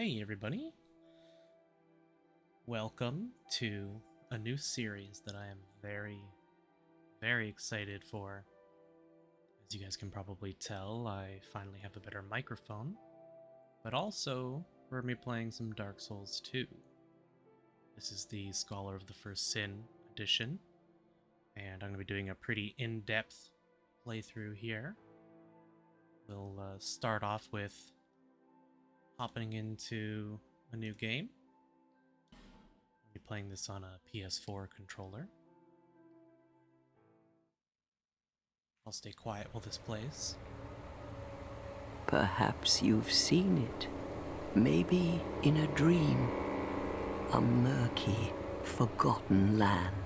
Hey everybody, welcome to a new series that I am very excited for. As you guys can probably tell, I finally have a better microphone, but also we're going to be playing some Dark Souls 2. This is the Scholar of the First Sin edition, and I'm going to be doing a pretty in-depth playthrough here. We'll start off with hopping into a new game. I'll be playing this on a PS4 controller. I'll stay quiet while this plays. Perhaps you've seen it. Maybe in a dream. A murky, forgotten land.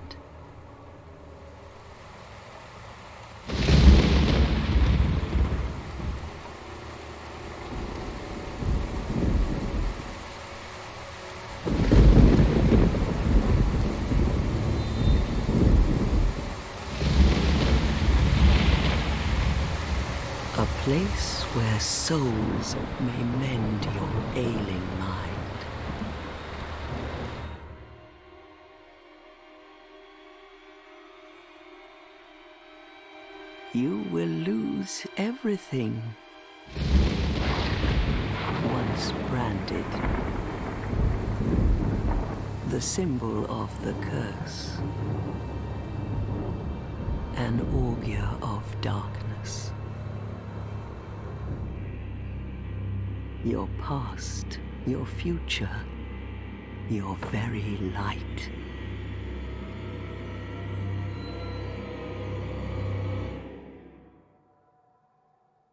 A place where souls may mend your ailing mind. You will lose everything. Once branded. The symbol of the curse. An augur of darkness. Your past, your future, your very light.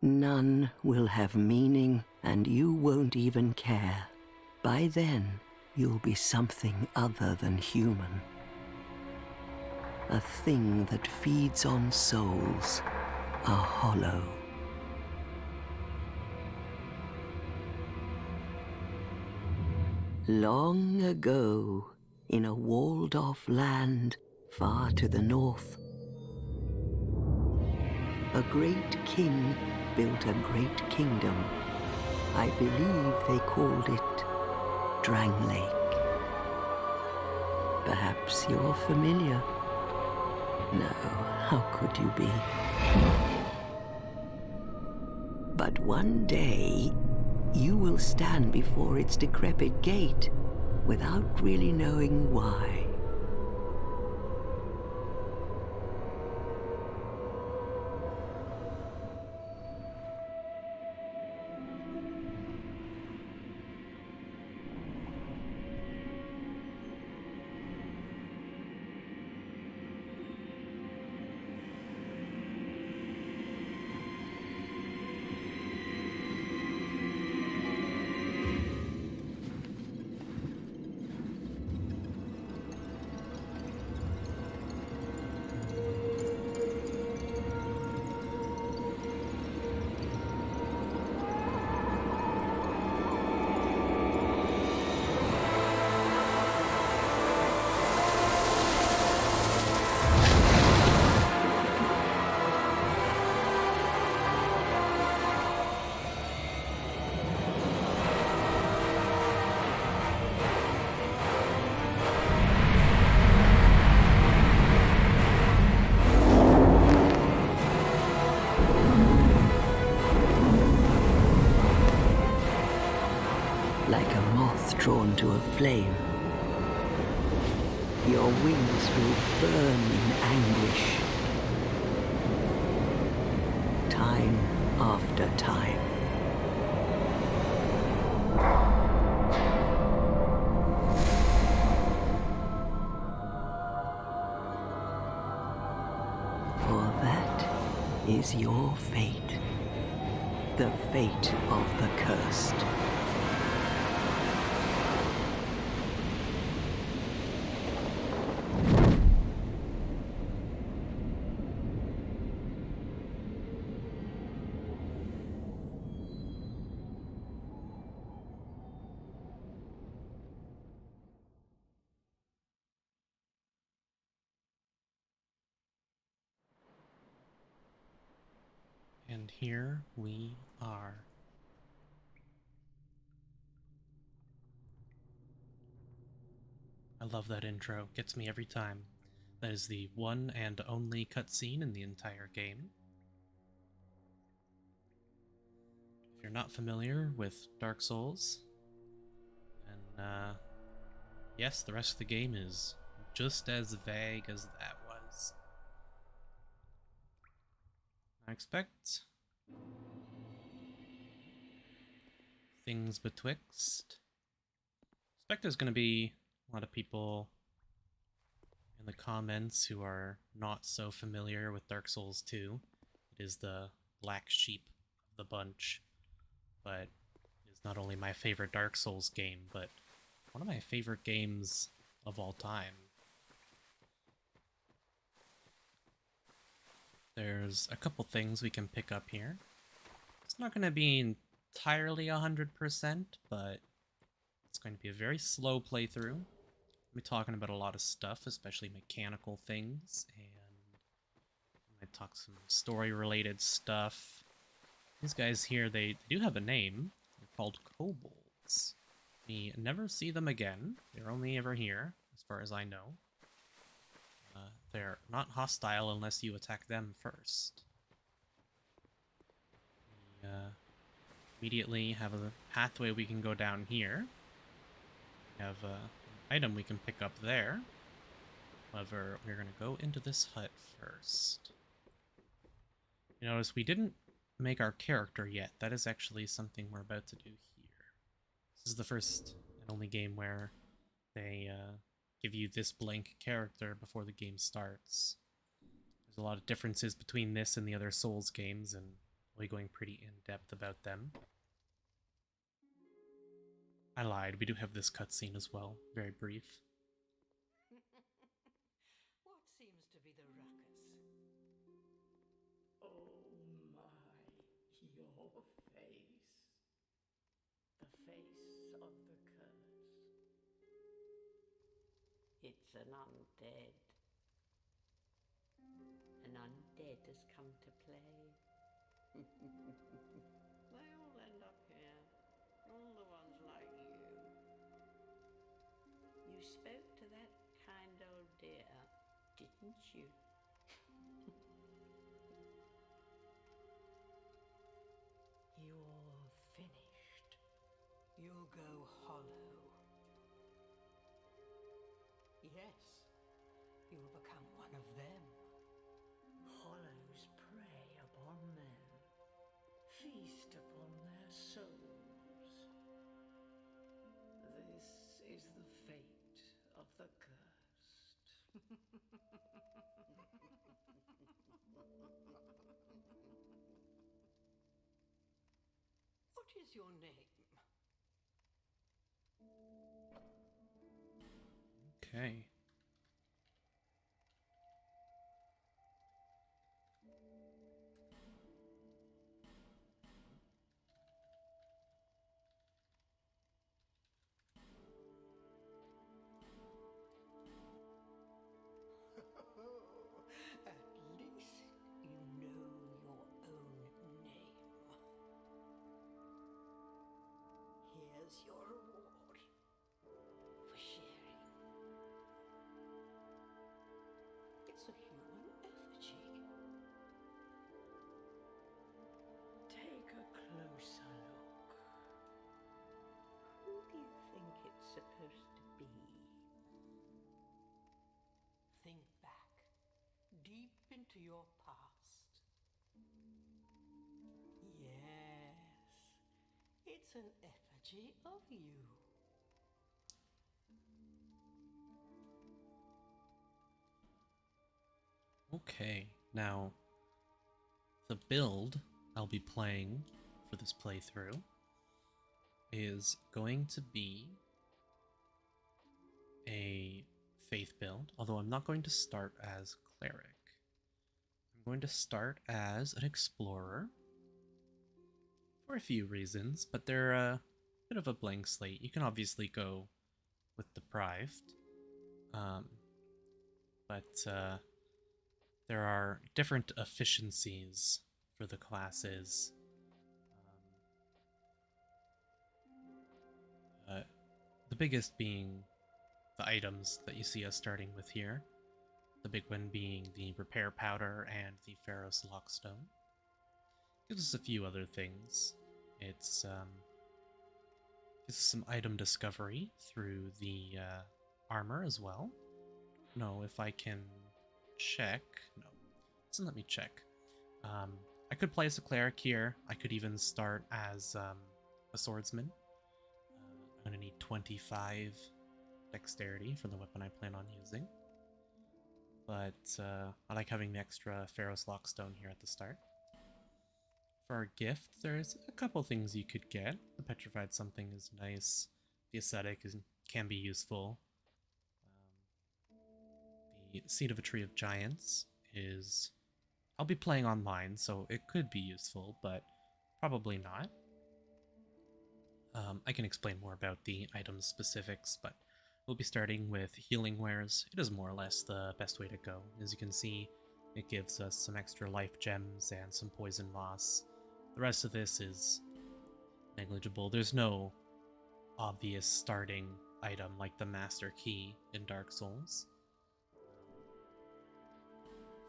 None will have meaning, and you won't even care. By then, you'll be something other than human. A thing that feeds on souls, a hollow. Long ago, in a walled-off land far to the north, a great king built a great kingdom. I believe they called it Drang Lake. Perhaps you're familiar. No, how could you be? But one day, you will stand before its decrepit gate without really knowing why. Like a moth drawn to a flame. Your wings will burn in anguish. Time after time. For that is your fate. The fate of the cursed. And here we are. I love that intro. Gets me every time. That is the one and only cutscene in the entire game. If you're not familiar with Dark Souls, then yes, the rest of the game is just as vague as that was. I expect things betwixt. I expect there's going to be a lot of people in the comments who are not so familiar with Dark Souls 2. It is the black sheep of the bunch, but it is not only my favorite Dark Souls game, but one of my favorite games of all time. There's a couple things we can pick up here. It's not going to be entirely 100%, but it's going to be a very slow playthrough. We'll be talking about a lot of stuff, especially mechanical things, and I might talk some story-related stuff. These guys here, they do have a name. They're called Kobolds. We never see them again. They're only ever here, as far as I know. They're not hostile unless you attack them first. We immediately have a pathway we can go down here. We have an item we can pick up there. However, we're going to go into this hut first. You notice we didn't make our character yet. That is actually something we're about to do here. This is the first and only game where they give you this blank character before the game starts. There's a lot of differences between this and the other Souls games, and we'll be going pretty in-depth about them. I lied, we do have this cutscene as well, very brief. What seems to be the ruckus? Oh my, your face. The face of the curse. It's an undead. An undead has come to play. They all end up here. All the ones like you. You spoke to that kind old dear, didn't you? You're finished. You'll go hollow. Yes, you'll become one of them. Hollows prey upon men, feast upon their souls. This is the fate of the cursed. What is your name? Okay. At least you know your own name. Here's your reward for sharing. It's a human effigy. Take a closer look. Who do you think it's supposed to be? Think back, deep into your past. Yes, it's an effigy of you. Okay, now, the build I'll be playing for this playthrough is going to be a faith build, although I'm not going to start as cleric. I'm going to start as an explorer for a few reasons, but they're a bit of a blank slate. You can obviously go with deprived, but there are different efficiencies for the classes. The biggest being the items that you see us starting with here. The big one being the Repair Powder and the Ferrous Lockstone. Gives us a few other things. It's gives us some item discovery through the armor as well. No, if I can check. No, it doesn't let me check. I could play as a cleric here. I could even start as a swordsman. I'm going to need 25 dexterity for the weapon I plan on using. But I like having the extra Ferrous Lockstone here at the start. For our gift, there's a couple things you could get. The Petrified Something is nice. The Ascetic can be useful. The Seed of a Tree of Giants is... I'll be playing online, so it could be useful, but probably not. I can explain more about the item specifics, but we'll be starting with Healing Wares. It is more or less the best way to go. As you can see, it gives us some extra life gems and some poison moss. The rest of this is negligible. There's no obvious starting item like the Master Key in Dark Souls.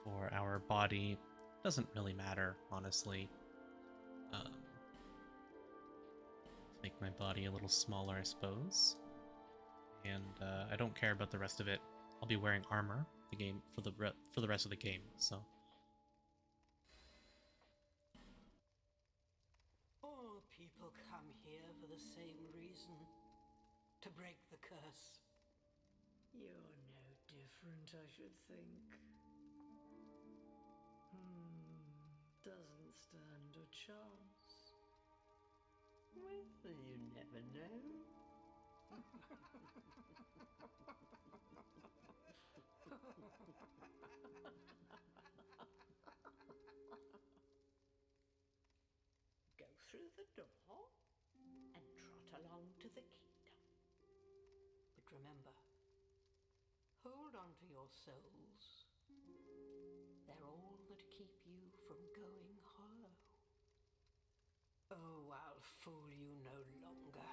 For our body, doesn't really matter, honestly. To make my body a little smaller, I suppose. And I don't care about the rest of it. I'll be wearing armor the game for the rest of the game, so. All people come here for the same reason. To break the curse. You're no different, I should think. Doesn't stand a chance. Well, you never know. Go through the door and trot along to the kingdom. But remember, hold on to your souls. They're all that keep you from going hollow. Oh, I'll fool you no longer.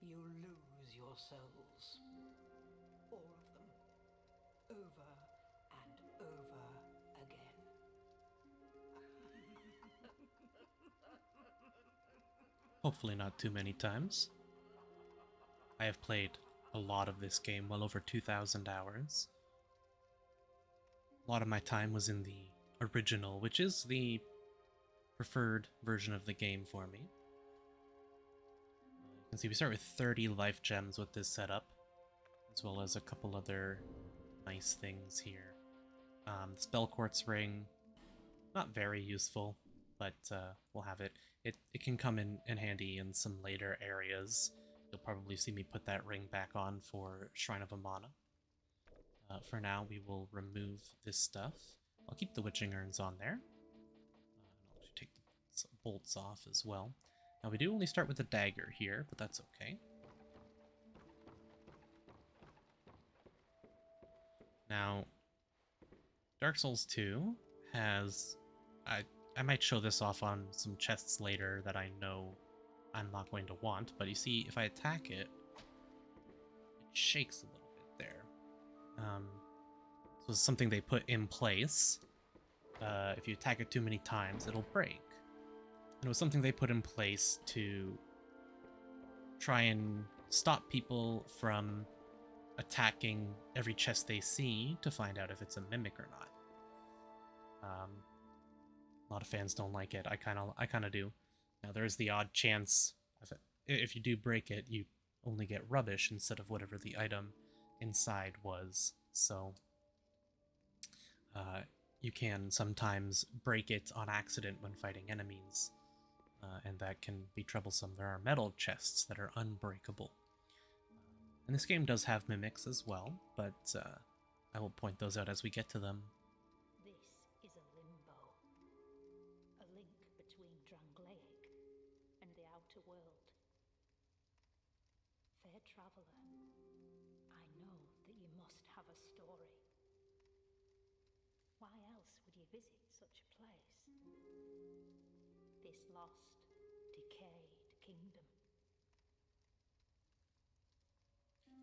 You'll lose your souls. All of them. Over and over again. Hopefully not too many times. I have played a lot of this game, well over 2,000 hours. A lot of my time was in the original, which is the preferred version of the game for me. You can see we start with 30 life gems with this setup, as well as a couple other nice things here. The Spell Quartz Ring, not very useful, but we'll have it. It can come in handy in some later areas. You'll probably see me put that ring back on for Shrine of Amana. For now, we will remove this stuff. I'll keep the witching urns on there. I'll actually take the bolts off as well. Now, we do only start with the dagger here, but that's okay. Now, Dark Souls 2 has... I might show this off on some chests later that I know I'm not going to want, but you see, if I attack it, it shakes a little bit there. So it's something they put in place. If you attack it too many times, it'll break. And it was something they put in place to try and stop people from attacking every chest they see to find out if it's a mimic or not. A lot of fans don't like it. I kind of do. Now there's the odd chance if you do break it, you only get rubbish instead of whatever the item inside was. So you can sometimes break it on accident when fighting enemies, and that can be troublesome. There are metal chests that are unbreakable. And this game does have mimics as well, but I will point those out as we get to them. This is a limbo, a link between Drangleic and the outer world. Fair traveller, I know that you must have a story. Why else would you visit such a place? This lost, decayed kingdom.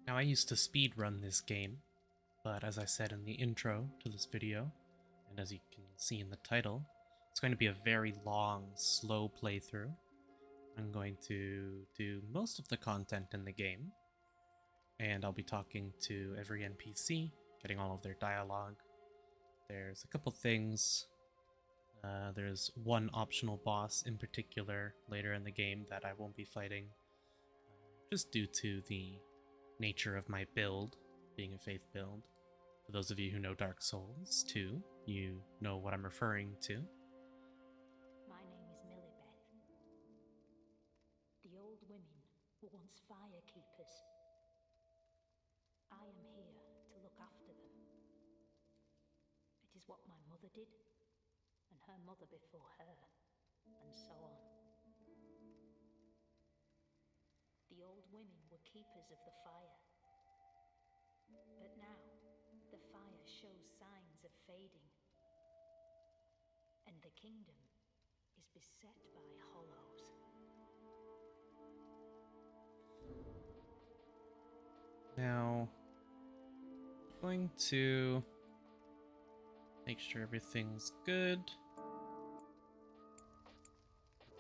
Now I used to speedrun this game, but as I said in the intro to this video, and as you can see in the title, it's going to be a very long, slow playthrough. I'm going to do most of the content in the game, and I'll be talking to every NPC, getting all of their dialogue. There's a couple things. There's one optional boss in particular later in the game that I won't be fighting, just due to the nature of my build, being a faith build. For those of you who know Dark Souls 2, you know what I'm referring to. My name is Millibeth. The old women were once fire keepers. I am here to look after them. It is what my mother did, and her mother before her, and so on. The old women were keepers of the fire. But now, the fire shows signs of fading. And the kingdom is beset by hollows. Now, I'm going to make sure everything's good.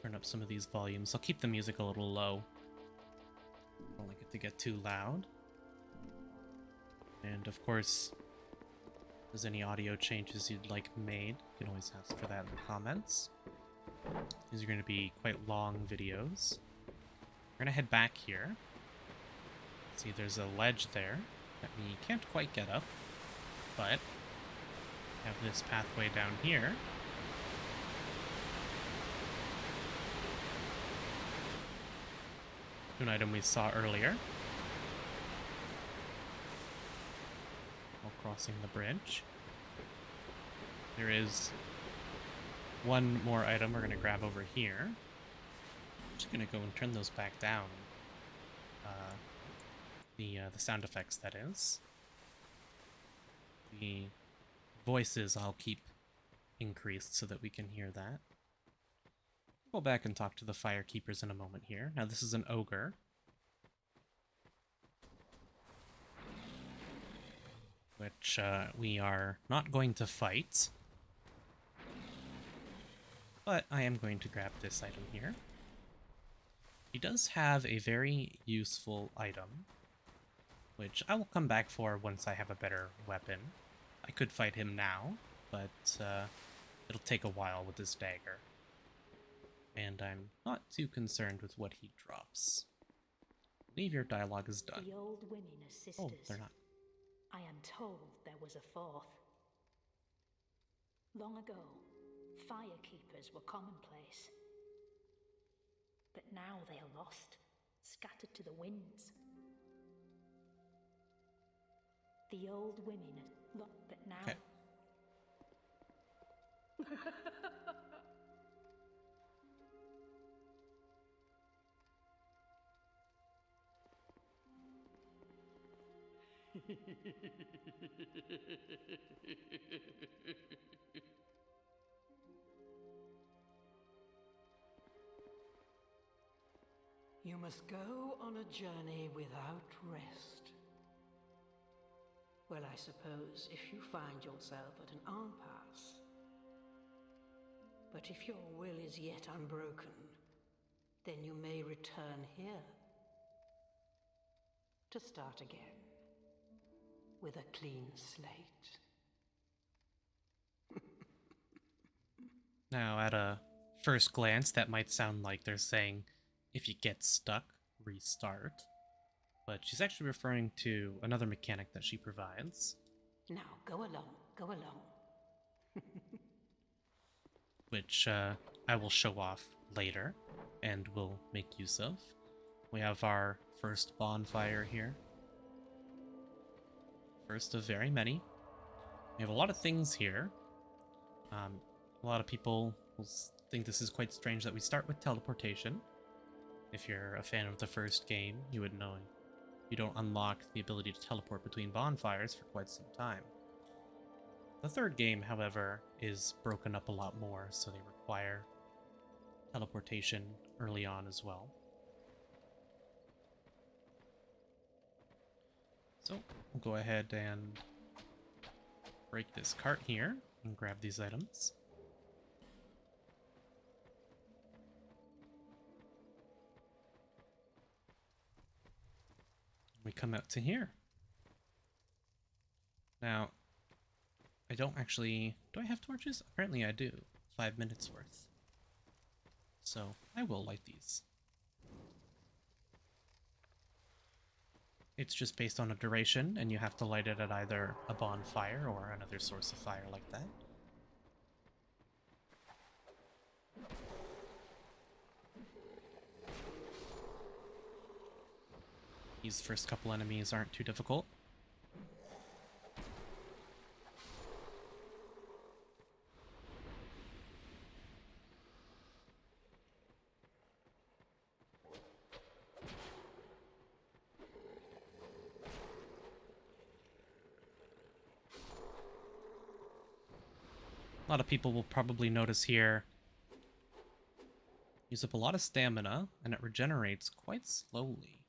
Turn up some of these volumes. I'll keep the music a little low. Don't like it to get too loud. And of course, if there's any audio changes you'd like made, you can always ask for that in the comments. These are going to be quite long videos. We're going to head back here. See, there's a ledge there that we can't quite get up, but have this pathway down here. An item we saw earlier. While crossing the bridge. There is one more item we're going to grab over here. I'm just going to go and turn those back down. The sound effects, that is. The voices I'll keep increased so that we can hear that. Go back and talk to the fire keepers in a moment here. Now this is an ogre. Which we are not going to fight. But I am going to grab this item here. He does have a very useful item, which I will come back for once I have a better weapon. I could fight him now, but it'll take a while with this dagger. And I'm not too concerned with what he drops. I believe your dialogue is done. The old women are sisters. Oh, they're not. I am told there was a fourth. Long ago, fire keepers were commonplace. But now they are lost, scattered to the winds. The old women are but now... Okay. You must go on a journey without rest. Well, I suppose if you find yourself at an impasse. But if your will is yet unbroken, then you may return here. To start again. With a clean slate. Now, at a first glance, that might sound like they're saying, if you get stuck, restart. But she's actually referring to another mechanic that she provides. Now, go along, go along. Which I will show off later, and will make use of. We have our first bonfire here. First of very many. We have a lot of things here. A lot of people will think this is quite strange that we start with teleportation. If you're a fan of the first game, you would know you don't unlock the ability to teleport between bonfires for quite some time. The third game, however, is broken up a lot more, so they require teleportation early on as well. So we'll go ahead and break this cart here and grab these items. We come out to here. Now, I don't actually... Do I have torches? Apparently I do. 5 minutes worth. So, I will light these. It's just based on a duration, and you have to light it at either a bonfire or another source of fire like that. These first couple enemies aren't too difficult. A lot of people will probably notice here, use up a lot of stamina, and it regenerates quite slowly.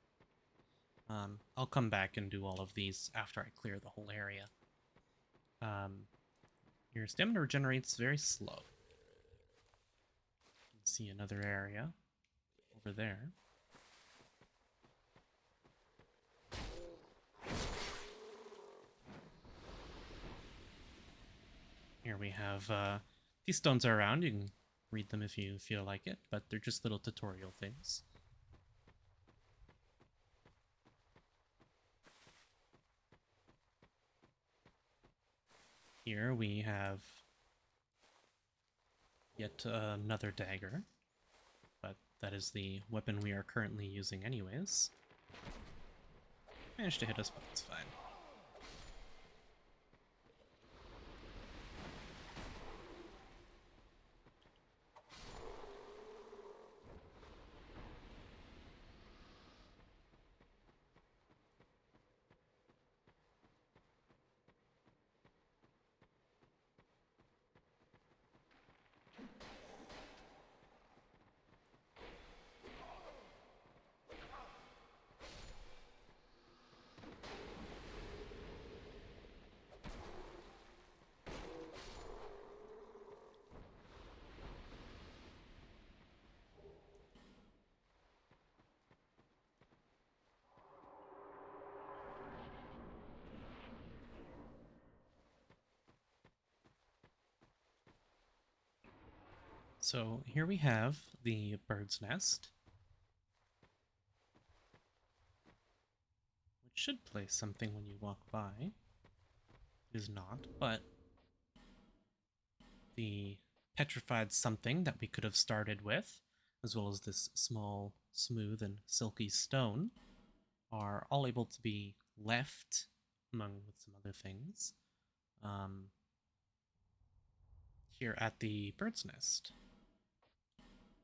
I'll come back and do all of these after I clear the whole area. Your stamina regenerates very slow. You can see another area over there. Here we have, these stones are around, you can read them if you feel like it, but they're just little tutorial things. Here we have yet another dagger, but that is the weapon we are currently using anyways. Managed to hit us, but it's fine. So here we have the bird's nest, which should place something when you walk by. It is not, but the petrified something that we could have started with, as well as this small, smooth, and silky stone, are all able to be left among with some other things here at the bird's nest.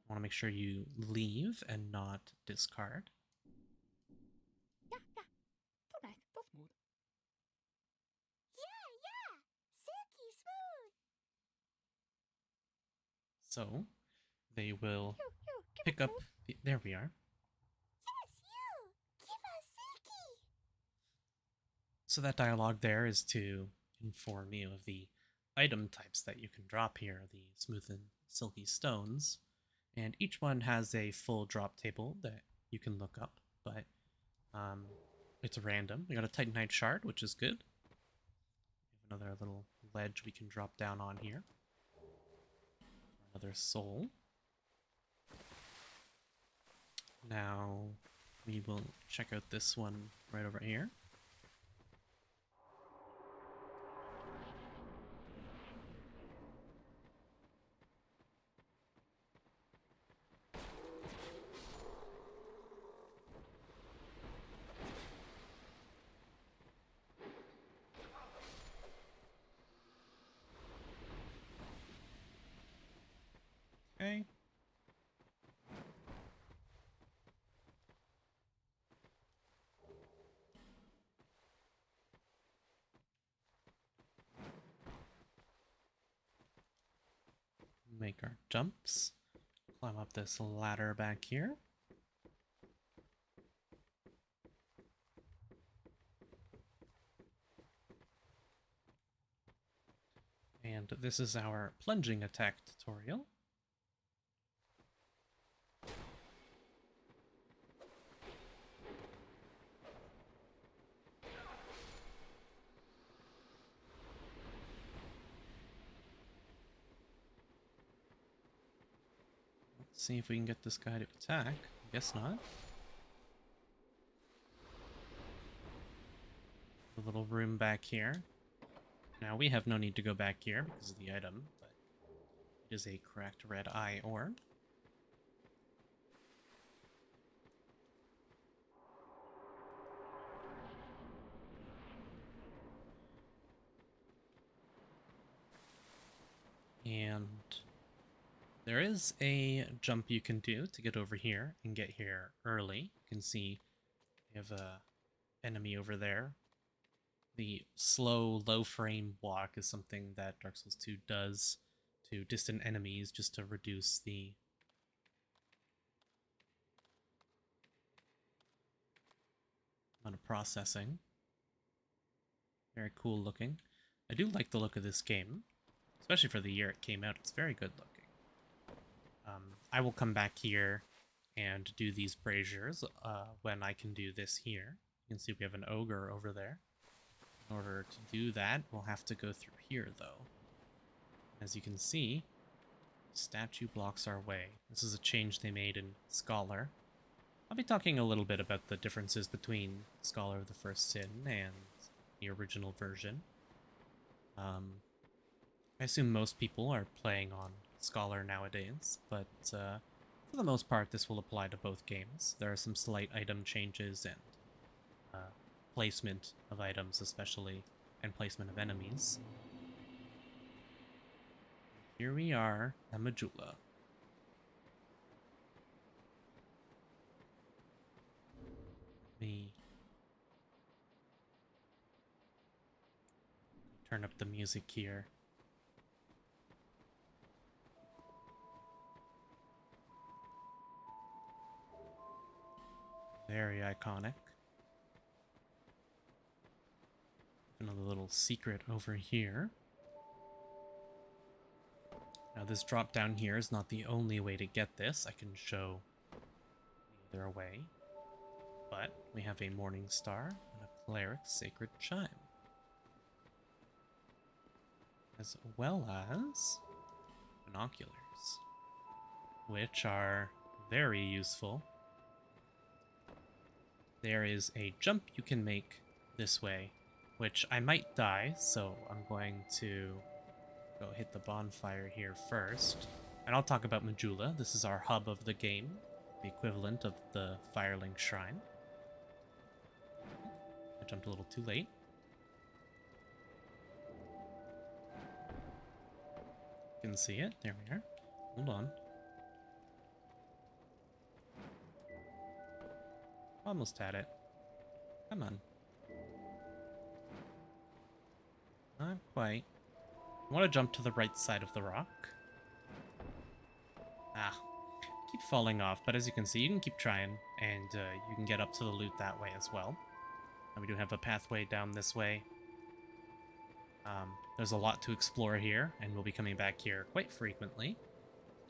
I want to make sure you leave and not discard. Yeah, so nice, so smooth. Yeah, silky smooth. So they will Give pick us up smooth. there we are. Yes, you. Give us silky. So that dialogue there is to inform you of the item types that you can drop here, the smooth and silky stones. And each one has a full drop table that you can look up, but it's random. We got a Titanite Shard, which is good. We have another little ledge we can drop down on here. Another soul. Now we will check out this one right over here. Okay. Make our jumps. Climb up this ladder back here. And this is our Plunging Attack tutorial. Let's see if we can get this guy to attack. I guess not. A little room back here. Now we have no need to go back here because of the item, but it is a cracked red eye orb. And there is a jump you can do to get over here and get here early. You can see we have a enemy over there. The slow, low frame walk is something that Dark Souls 2 does to distant enemies just to reduce the amount of processing. Very cool looking. I do like the look of this game, especially for the year it came out. It's very good looking. I will come back here and do these braziers when I can do this here. You can see we have an ogre over there. In order to do that, we'll have to go through here, though. As you can see, statue blocks our way. This is a change they made in Scholar. I'll be talking a little bit about the differences between Scholar of the First Sin and the original version. I assume most people are playing on Scholar nowadays, but for the most part, this will apply to both games. There are some slight item changes and placement of items especially, and placement of enemies. Here we are at Majula. Let me turn up the music here. Very iconic. Another little secret over here. Now this drop down here is not the only way to get this. I can show the other way. But we have a Morning Star and a Cleric's Sacred Chime. As well as binoculars, which are very useful. There is a jump you can make this way, which I might die, so I'm going to go hit the bonfire here first. And I'll talk about Majula. This is our hub of the game, the equivalent of the Firelink Shrine. I jumped a little too late. You can see it. There we are. Hold on. Almost had it. Come on. Not quite. I want to jump to the right side of the rock. Ah. Keep falling off, but as you can see, you can keep trying, and you can get up to the loot that way as well. And we do have a pathway down this way. There's a lot to explore here, and we'll be coming back here quite frequently.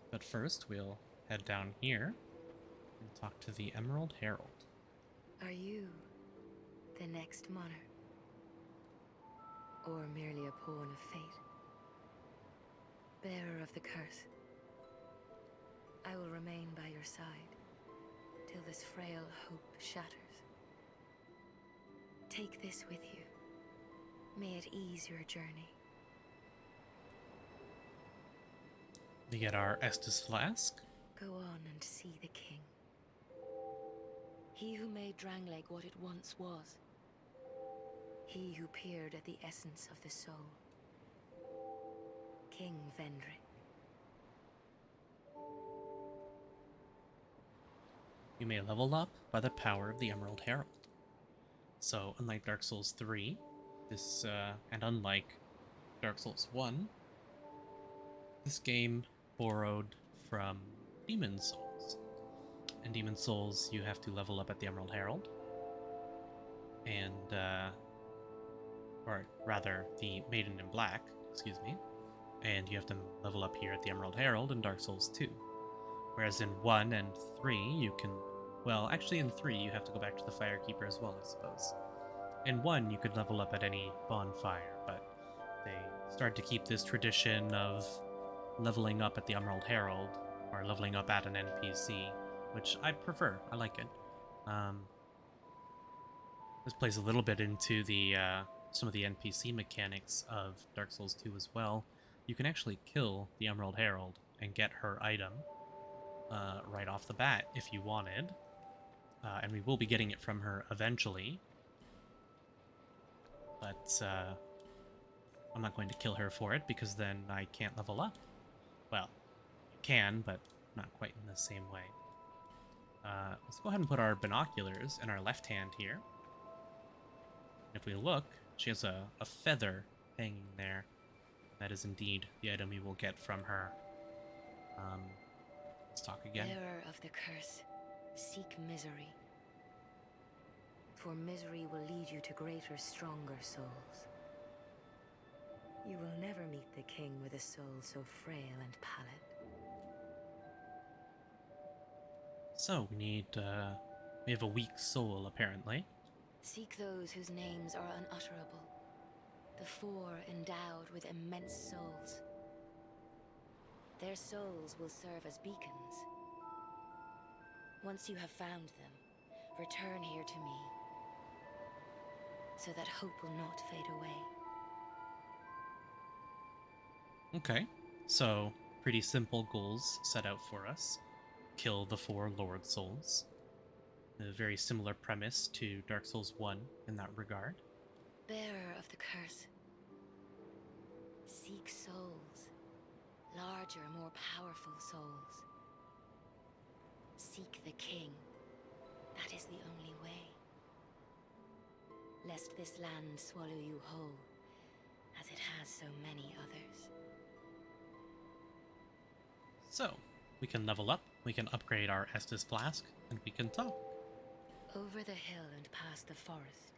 But first, we'll head down here and talk to the Emerald Herald. Are you the next monarch? Or merely a pawn of fate? Bearer of the curse, I will remain by your side till this frail hope shatters. Take this with you. May it ease your journey. We get our Estes Flask. Go on and see the king. He who made Drangleic what it once was. He who peered at the essence of the soul. King Vendrick. You may level up by the power of the Emerald Herald. So, unlike Dark Souls 3, and unlike Dark Souls 1, this game borrowed from Demon Souls. In Demon Souls, you have to level up at the Emerald Herald. And, or rather, the Maiden in Black, excuse me. and you have to level up here at the Emerald Herald in Dark Souls 2. Whereas in 1 and 3, you can... Well, actually in 3, you have to go back to the Firekeeper as well, I suppose. In 1, you could level up at any bonfire, but they started to keep this tradition of leveling up at the Emerald Herald, or leveling up at an NPC, which I prefer. I like it. This plays a little bit into the some of the NPC mechanics of Dark Souls 2 as well. You can actually kill the Emerald Herald and get her item right off the bat if you wanted. And we will be getting it from her eventually. But I'm not going to kill her for it because then I can't level up. Well, you can, but not quite in the same way. Let's go ahead and put our binoculars in our left hand here. If we look, she has a feather hanging there. That is indeed the item we will get from her. Let's talk again. Bearer of the curse, seek misery. For misery will lead you to greater, stronger souls. You will never meet the king with a soul so frail and pallid. So, we have a weak soul, apparently. Seek those whose names are unutterable. The four endowed with immense souls. Their souls will serve as beacons. Once you have found them, return here to me, so that hope will not fade away. Okay, so pretty simple goals set out for us. Kill the 4 Lord Souls. A very similar premise to Dark Souls 1 in that regard. Bearer of the curse, seek souls. Larger, more powerful souls. Seek the king. That is the only way. Lest this land swallow you whole, as it has so many others. So, we can level up, we can upgrade our Estes Flask, and we can talk. Over the hill and past the forest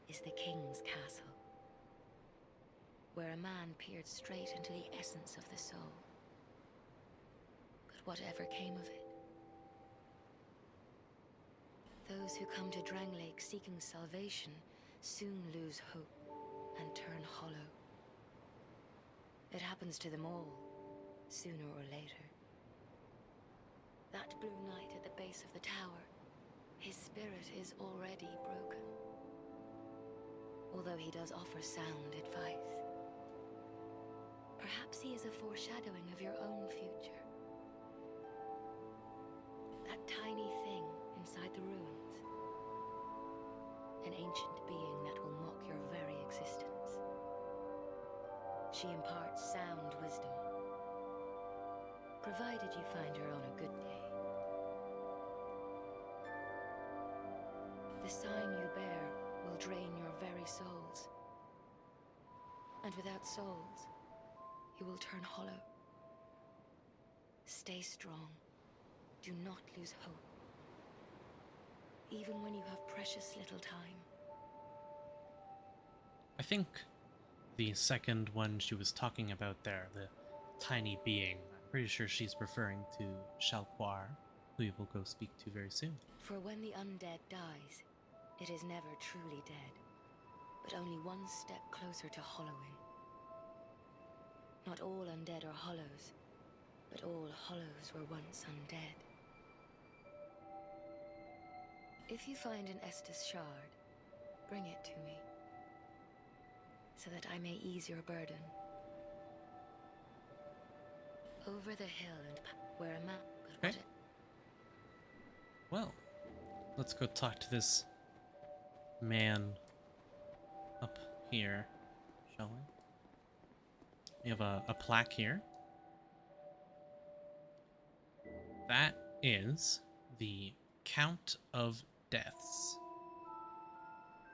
is the king's castle, where a man peered straight into the essence of the soul. But whatever came of it? Those who come to Dranglake seeking salvation soon lose hope and turn hollow. It happens to them all, sooner or later. That blue knight at the base of the tower, his spirit is already broken. Although he does offer sound advice. Perhaps he is a foreshadowing of your own future. That tiny thing inside the ruins. An ancient being that will mock your very existence. She imparts sound wisdom, provided you find her on a good day. The sign you bear will drain your very souls. And without souls, you will turn hollow. Stay strong. Do not lose hope. Even when you have precious little time. I think the second one she was talking about there, the tiny being, I'm pretty sure she's referring to Shalquar, who we will go speak to very soon. For when the undead dies, it is never truly dead, but only one step closer to hollowing. Not all undead are hollows, but all hollows were once undead. If you find an Estes Shard, bring it to me, so that I may ease your burden. Over the hill and where a map. Okay. Well, let's go talk to this man up here, shall we? We have a plaque here. That is the count of deaths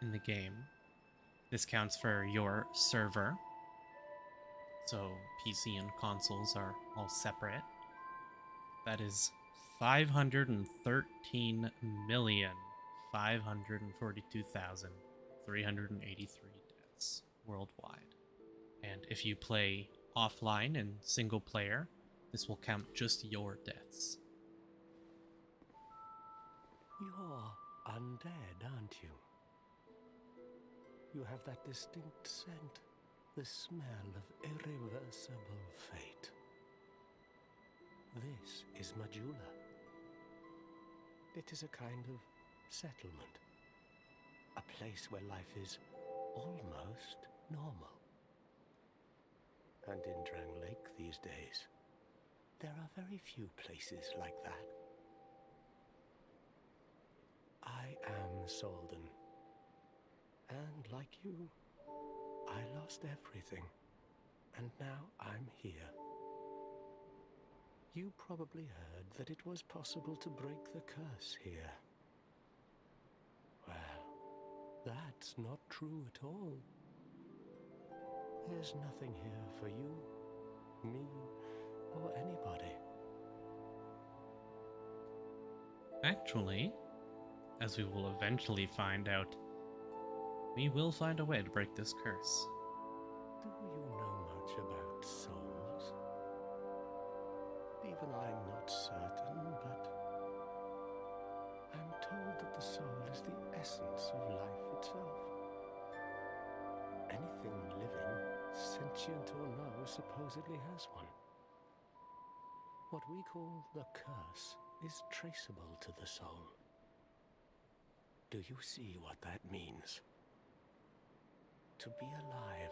in the game. This counts for your server. So PC and consoles are all separate. That is 513,542,383 deaths worldwide. And if you play offline and single player, this will count just your deaths. You're undead, aren't you? You have that distinct scent, the smell of irreversible fate. This is Majula. It is a kind of settlement, a place where life is almost normal. And in Drang Lake these days, there are very few places like that. I am Solden, and like you, I lost everything, and now I'm here. You probably heard that it was possible to break the curse here. Well, that's not true at all. There's nothing here for you, me, or anybody. Actually, as we will eventually find out, we will find a way to break this curse. Do you know much about souls? Even I'm not certain, but I'm told that the soul is the essence of life itself. Anything living, sentient or no, supposedly has one. What we call the curse is traceable to the soul. Do you see what that means? To be alive,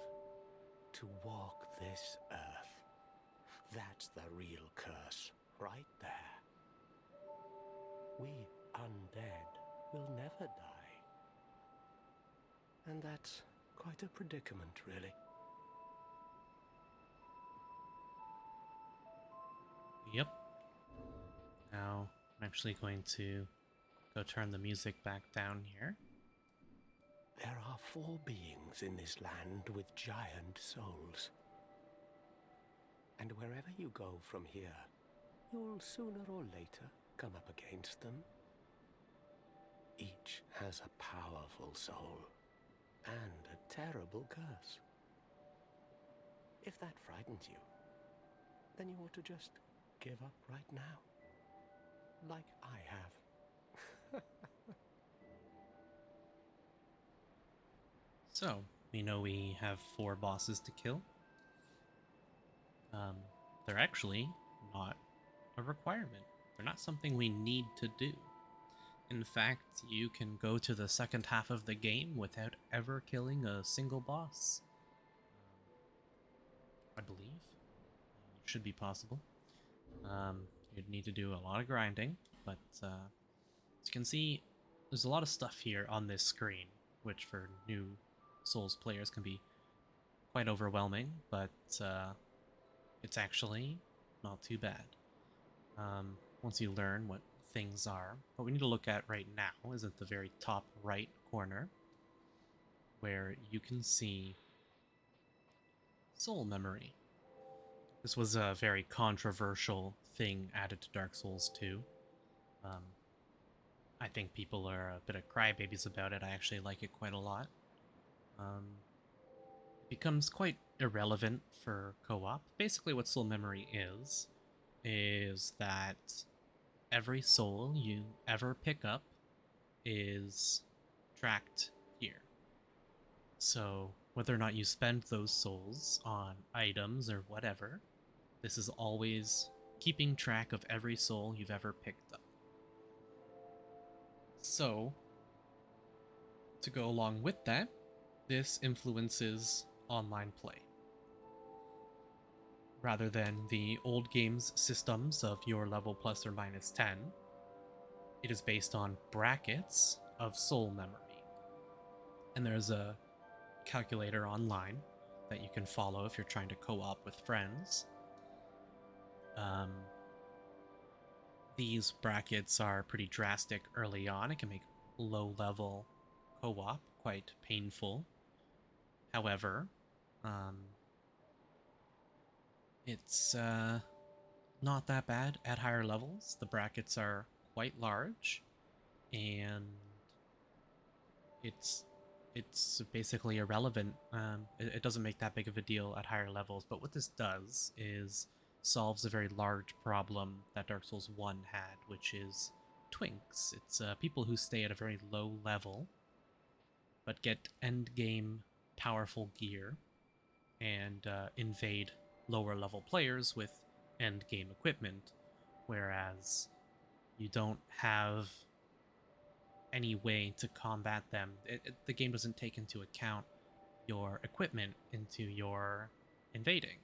to walk this earth. That's the real curse, right there. We undead will never die. And that's quite a predicament, really. Yep. Now, I'm actually going to go turn the music back down here. There are 4 beings in this land with giant souls. And wherever you go from here, you'll sooner or later come up against them. Each has a powerful soul and a terrible curse. If that frightens you, then you ought to just give up right now, like I have. So, we know we have 4 bosses to kill. They're actually not a requirement. They're not something we need to do. In fact, you can go to the second half of the game without ever killing a single boss. I believe. It should be possible. You'd need to do a lot of grinding, but as you can see, there's a lot of stuff here on this screen, which for new Souls players can be quite overwhelming, but it's actually not too bad. Once you learn what things are, what we need to look at right now is at the very top right corner, where you can see soul memory. This was a very controversial thing added to Dark Souls 2. I think people are a bit of crybabies about it. I actually like it quite a lot. It becomes quite irrelevant for co-op. Basically what soul memory is that every soul you ever pick up is tracked here. So whether or not you spend those souls on items or whatever, this is always keeping track of every soul you've ever picked up. So, to go along with that, this influences online play. Rather than the old game's systems of your level plus or minus 10, it is based on brackets of soul memory. And there's a calculator online that you can follow if you're trying to co-op with friends. These brackets are pretty drastic early on. It can make low-level co-op quite painful. However, it's not that bad at higher levels. The brackets are quite large, and it's it's basically irrelevant. It doesn't make that big of a deal at higher levels, but what this does is solves a very large problem that Dark Souls 1 had, which is twinks. It's people who stay at a very low level, but get endgame powerful gear and invade lower level players with endgame equipment, whereas you don't have any way to combat them. The game doesn't take into account your equipment into your invading.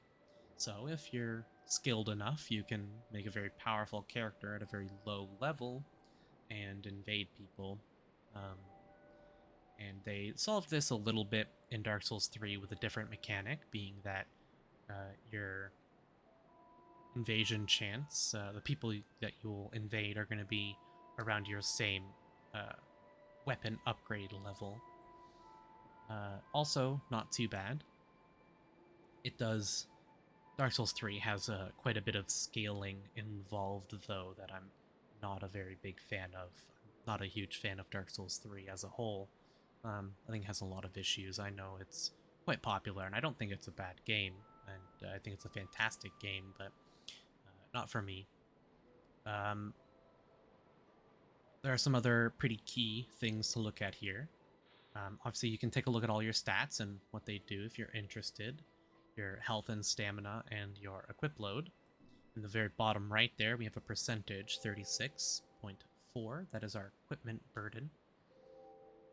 So if you're skilled enough, you can make a very powerful character at a very low level and invade people. And they solved this a little bit in Dark Souls 3 with a different mechanic, being that your invasion chance, the people that you'll invade are going to be around your same weapon upgrade level. Also, not too bad. It does... Dark Souls 3 has quite a bit of scaling involved, though, that I'm not a very big fan of. I'm not a huge fan of Dark Souls 3 as a whole. I think it has a lot of issues. I know it's quite popular, and I don't think it's a bad game, and I think it's a fantastic game, but not for me. There are some other pretty key things to look at here. Obviously, you can take a look at all your stats and what they do if you're interested. Your health and stamina and your equip load. In the very bottom right there, we have a percentage, 36.4. That is our equipment burden.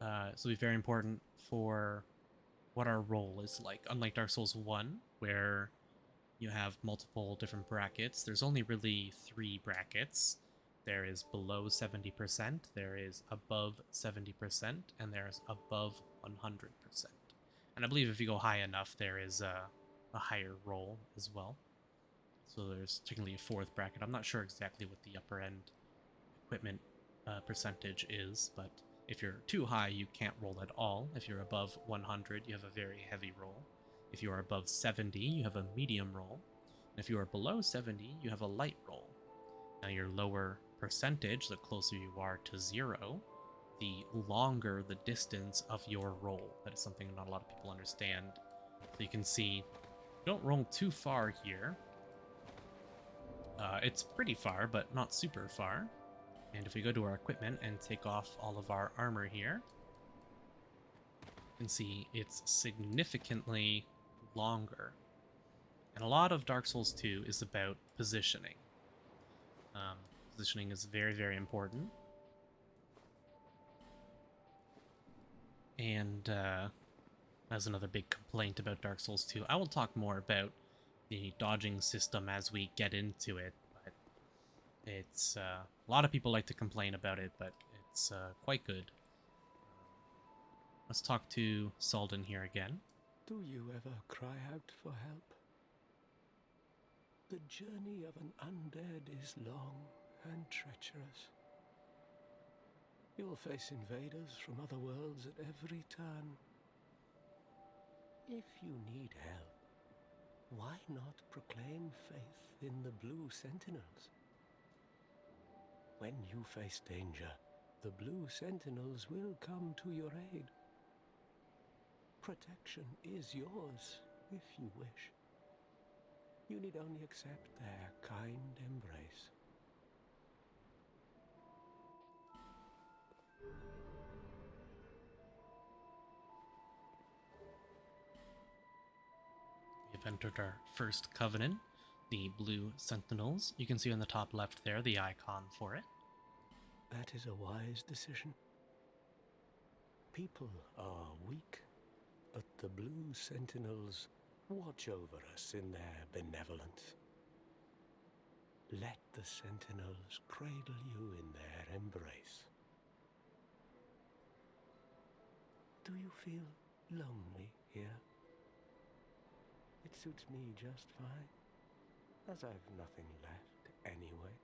So it'll be very important for what our role is like. Unlike Dark Souls 1, where you have multiple different brackets, there's only really 3 brackets. There is below 70%, there is above 70%, and there is above 100%. And I believe if you go high enough, there is a higher roll as well. So there's technically a 4th bracket. I'm not sure exactly what the upper end equipment percentage is, but if you're too high, you can't roll at all. If you're above 100, you have a very heavy roll. If you are above 70, you have a medium roll. And if you are below 70, you have a light roll. Now your lower percentage, the closer you are to 0, the longer the distance of your roll. That is something not a lot of people understand. So you can see, don't roll too far here. It's pretty far, but not super far. And if we go to our equipment and take off all of our armor here, you can see it's significantly longer. And a lot of Dark Souls 2 is about positioning. Positioning is very, very important. And that's another big complaint about Dark Souls 2. I will talk more about the dodging system as we get into it, but it's a lot of people like to complain about it, but it's quite good. Let's talk to Salden here again. Do you ever cry out for help? The journey of an undead is long and treacherous. You'll face invaders from other worlds at every turn. If you need help, why not proclaim faith in the Blue Sentinels? When you face danger, the Blue Sentinels will come to your aid. Protection is yours, if you wish. You need only accept their kind embrace. We've entered our first covenant, the Blue Sentinels. You can see on the top left there the icon for it. That is a wise decision. People are weak, but the Blue Sentinels watch over us in their benevolence. Let the Sentinels cradle you in their embrace. Do you feel lonely here? It suits me just fine, as I've nothing left anyway.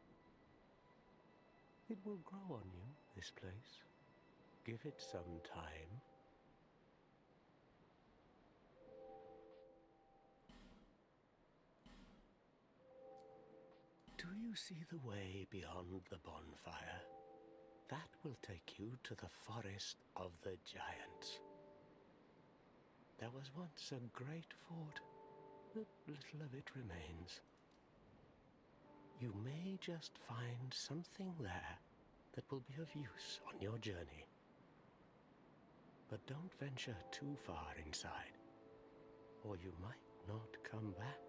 It will grow on you, this place. Give it some time. Do you see the way beyond the bonfire? That will take you to the forest of the giants. There was once a great fort, but little of it remains. You may just find something there that will be of use on your journey. But don't venture too far inside, or you might not come back.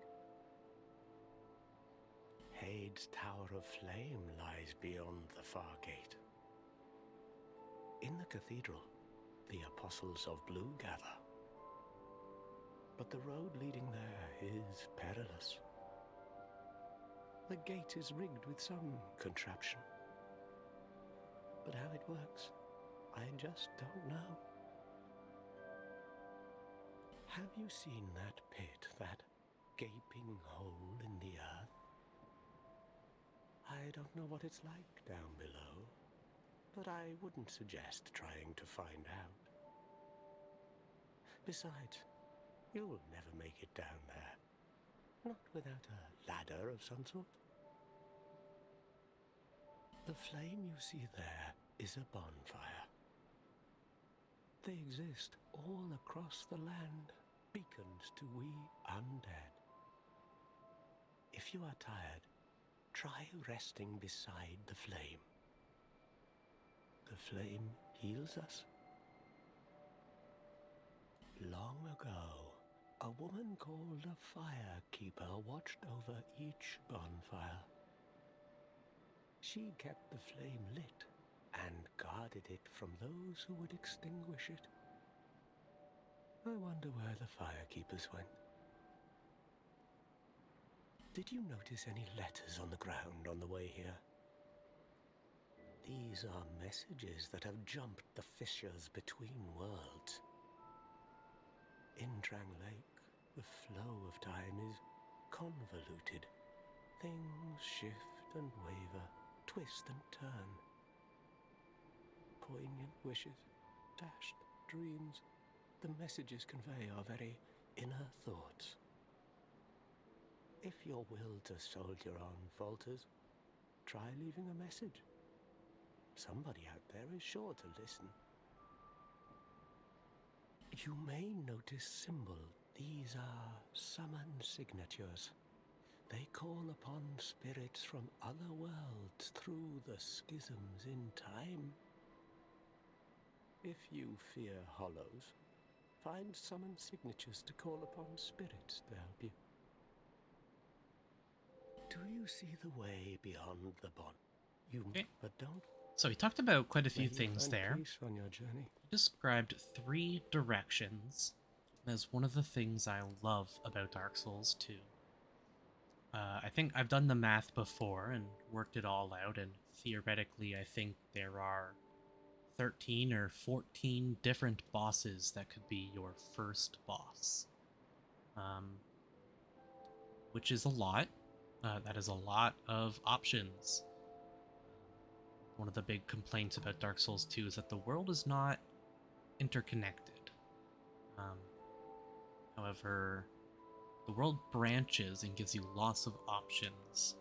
Hade's Tower of Flame lies beyond the far gate. In the cathedral, the Apostles of Blue gather. But the road leading there is perilous. The gate is rigged with some contraption. But how it works, I just don't know. Have you seen that pit, that gaping hole in the earth? I don't know what it's like down below, but I wouldn't suggest trying to find out. Besides, you'll never make it down there, not without a ladder of some sort. The flame you see there is a bonfire. They exist all across the land, beacons to we undead. If you are tired, try resting beside the flame. The flame heals us. Long ago, a woman called a firekeeper watched over each bonfire. She kept the flame lit and guarded it from those who would extinguish it. I wonder where the firekeepers went. Did you notice any letters on the ground on the way here? These are messages that have jumped the fissures between worlds. In Drang Lake, the flow of time is convoluted. Things shift and waver, twist and turn. Poignant wishes, dashed dreams, the messages convey our very inner thoughts. If your will to soldier on falters, try leaving a message. Somebody out there is sure to listen. You may notice symbols. These are summon signatures. They call upon spirits from other worlds through the schisms in time. If you fear hollows, find summon signatures to call upon spirits to help you. Do you see the way beyond the bond? Okay. But don't. So he talked about quite a few May you things find there. peace on your journey. He described 3 directions. That's one of the things I love about Dark Souls 2. I think I've done the math before and worked it all out, and theoretically I think there are 13 or 14 different bosses that could be your first boss. Which is a lot. That is a lot of options. One of the big complaints about Dark Souls 2 is that the world is not interconnected. However, the world branches and gives you lots of options.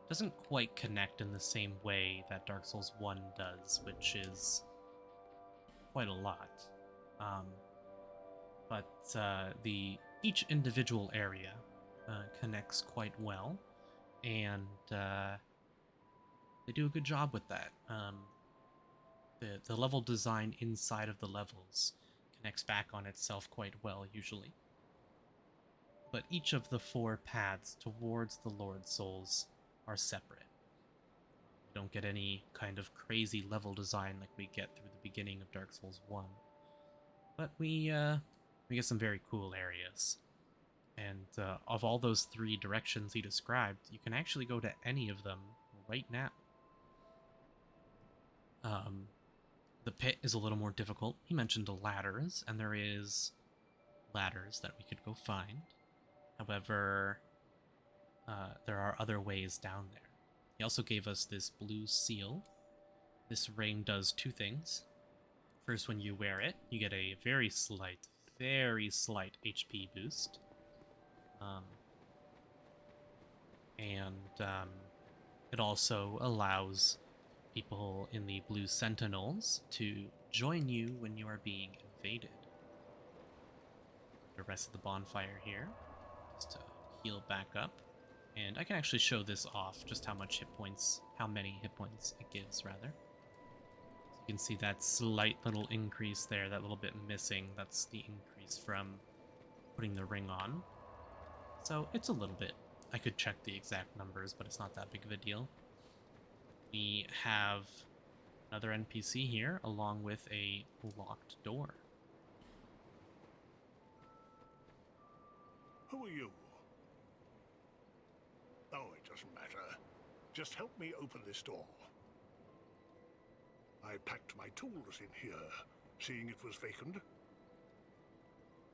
It doesn't quite connect in the same way that Dark Souls 1 does, which is quite a lot. But each individual area connects quite well, and they do a good job with that. The level design inside of the levels connects back on itself quite well, usually. But each of the 4 paths towards the Lord Souls are separate. You don't get any kind of crazy level design like we get through the beginning of Dark Souls 1. But we get some very cool areas. And of all those 3 directions he described, you can actually go to any of them right now. The pit is a little more difficult. He mentioned ladders, and there is ladders that we could go find. However, there are other ways down there. He also gave us this blue seal. This ring does 2 things. First, when you wear it, you get a very slight HP boost. It also allows people in the blue Sentinels to join you when you are being invaded. the rest of the bonfire here, just to heal back up. And I can actually show this off, just how many hit points it gives, rather. So you can see that slight little increase there, that little bit missing, that's the increase from putting the ring on. So it's a little bit. I could check the exact numbers, but it's not that big of a deal. We have another NPC here, along with a locked door. Who are you? Oh, it doesn't matter. Just help me open this door. I packed my tools in here, seeing it was vacant.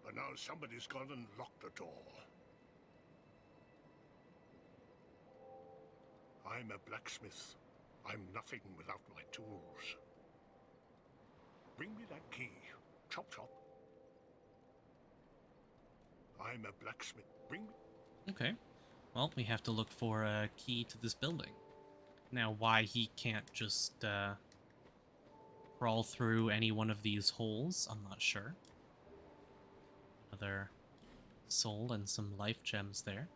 But now somebody's gone and locked the door. I'm a blacksmith. I'm nothing without my tools. Bring me that key. Chop chop. I'm a blacksmith. Bring me... Okay. Well, we have to look for a key to this building. Now, why he can't just crawl through any one of these holes, I'm not sure. Another soul and some life gems there.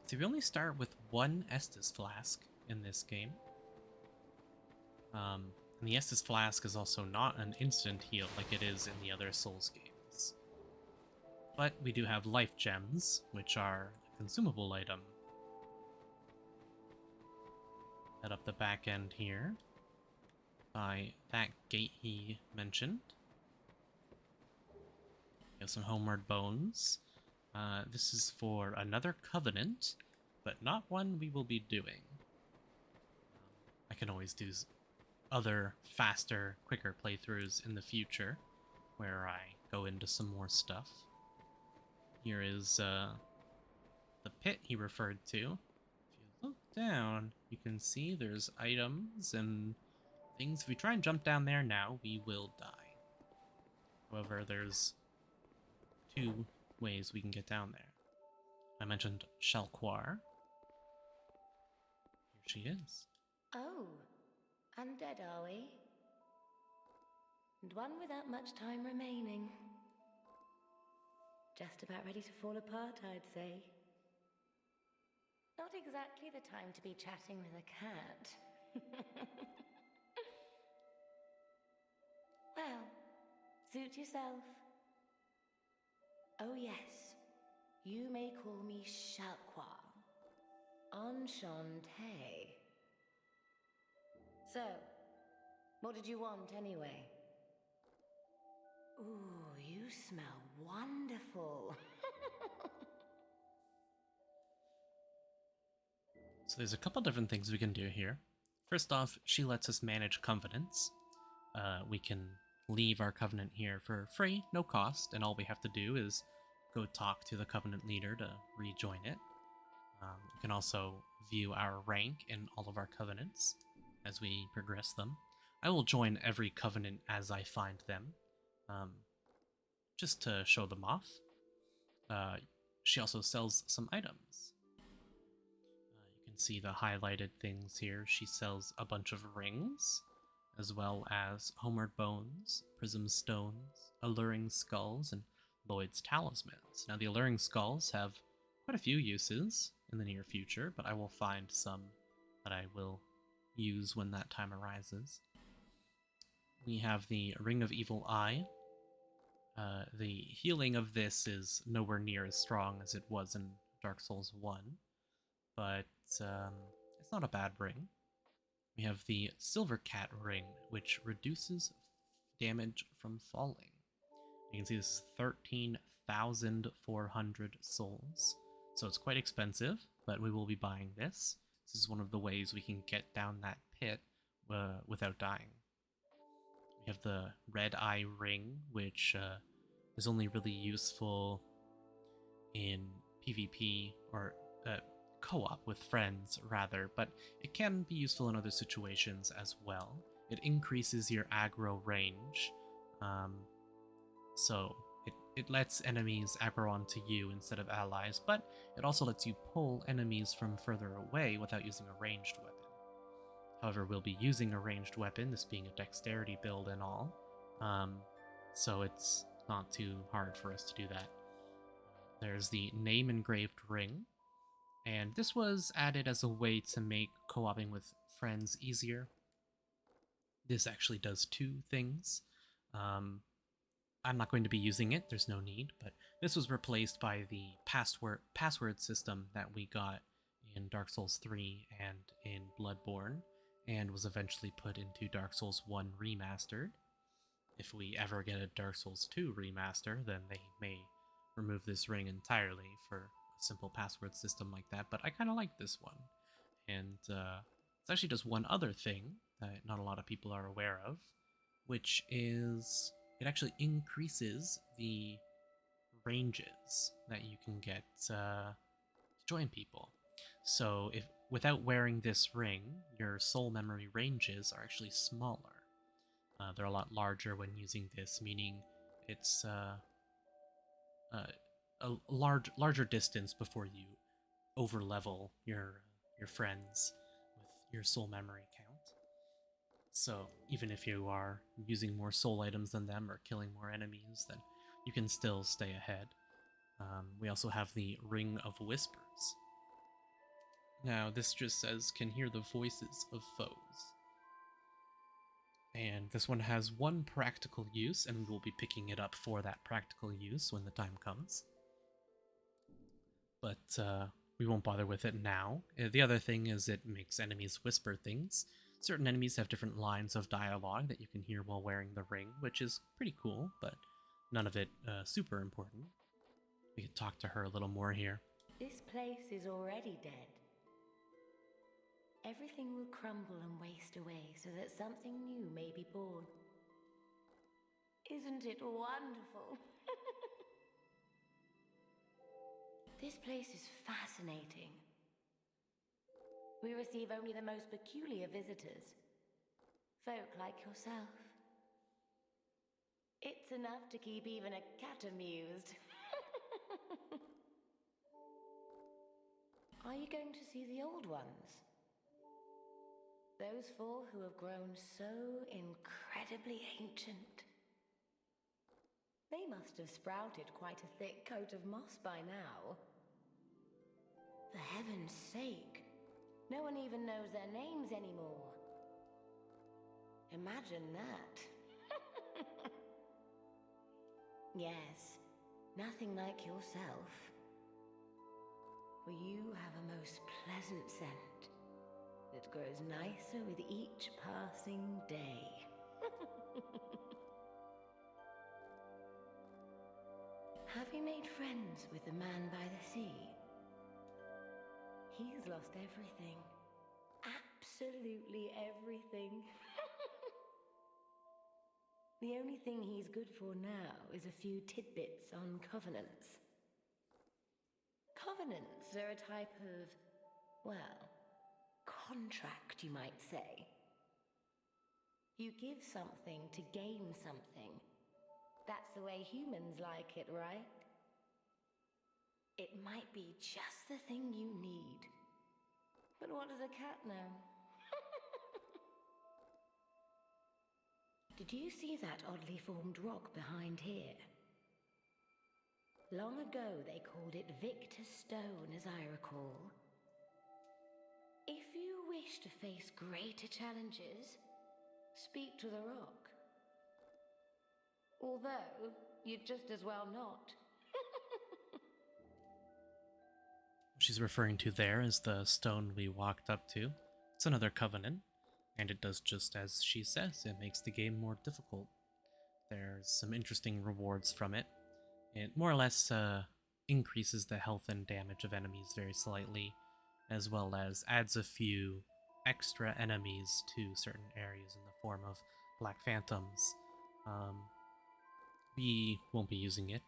So we only start with one Estes Flask in this game. And the Estes Flask is also not an instant heal like it is in the other Souls games. But we do have life gems, which are a consumable item. Head up the back end here by that gate he mentioned. We have some Homeward Bones. This is for another Covenant, but not one we will be doing. I can always do other faster, quicker playthroughs in the future, where I go into some more stuff. Here is the pit he referred to. If you look down, you can see there's items and things. If we try and jump down there now, we will die. However, there's two ways we can get down there. I mentioned Shalquar. Here she is. Oh, undead are we? And one without much time remaining. Just about ready to fall apart, I'd say. Not exactly the time to be chatting with a cat. Well, suit yourself. Oh yes, you may call me Shalquar. Enchanté. So, what did you want anyway? Ooh, you smell wonderful. So there's a couple different things we can do here. First off, she lets us manage covenants. We can leave our covenant here for free, no cost, and all we have to do is go talk to the covenant leader to rejoin it. We can also view our rank in all of our covenants as we progress them. I will join every covenant as I find them, just to show them off. She also sells some items. You can see the highlighted things here. She sells a bunch of rings, as well as Homeward Bones, Prism Stones, Alluring Skulls, and Lloyd's Talismans. Now, the Alluring Skulls have quite a few uses in the near future, but I will find some that I will use when that time arises. We have the Ring of Evil Eye. The healing of this is nowhere near as strong as it was in Dark Souls 1, but it's not a bad ring. We have the Silver Cat Ring, which reduces damage from falling. You can see this is 13,400 souls, so it's quite expensive, but we will be buying this. This is one of the ways we can get down that pit without dying. We have the Red Eye Ring, which is only really useful in PvP, or co-op with friends, rather, but it can be useful in other situations as well. It increases your aggro range, so it lets enemies aggro onto you instead of allies, but it also lets you pull enemies from further away without using a ranged weapon. However, we'll be using a ranged weapon, this being a dexterity build and all, so it's not too hard for us to do that. There's the name engraved ring, and this was added as a way to make co-oping with friends easier. This actually does two things. I'm not going to be using it, there's no need, but this was replaced by the password system that we got in Dark Souls 3 and in Bloodborne, and was eventually put into Dark Souls 1 Remastered. If we ever get a Dark Souls 2 remaster, then they may remove this ring entirely for a simple password system like that, but I kind of like this one. And it actually does one other thing that not a lot of people are aware of, which is it actually increases the ranges that you can get to join people. So if without wearing this ring, your soul memory ranges are actually smaller. They're a lot larger when using this, meaning it's a larger distance before you overlevel your friends with your soul memory count. So even if you are using more soul items than them or killing more enemies, then you can still stay ahead. We also have the Ring of Whispers. Now this just says can hear the voices of foes. And this one has one practical use, and we will be picking it up for that practical use when the time comes. But we won't bother with it now. The other thing is it makes enemies whisper things. Certain enemies have different lines of dialogue that you can hear while wearing the ring, which is pretty cool, but none of it super important. We could talk to her a little more here. This place is already dead. Everything will crumble and waste away so that something new may be born. Isn't it wonderful? This place is fascinating. We receive only the most peculiar visitors. Folk like yourself. It's enough to keep even a cat amused. Are you going to see the old ones? Those four who have grown so incredibly ancient. They must have sprouted quite a thick coat of moss by now. For heaven's sake, no one even knows their names anymore. Imagine that. Yes, nothing like yourself. For you have a most pleasant scent that grows nicer with each passing day. Have you made friends with the man by the sea? He's lost everything. Absolutely everything. The only thing he's good for now is a few tidbits on covenants. Covenants are a type of, well, contract, you might say. You give something to gain something. That's the way humans like it, right? It might be just the thing you need. But what does a cat know? Did you see that oddly formed rock behind here? Long ago they called it Victor's Stone, as I recall. If you wish to face greater challenges, speak to the rock. Although, you'd just as well not. What she's referring to there is the stone we walked up to. It's another covenant, and it does just as she says. It makes the game more difficult. There's some interesting rewards from it. It more or less increases the health and damage of enemies very slightly, as well as adds a few extra enemies to certain areas in the form of Black Phantoms. We won't be using it,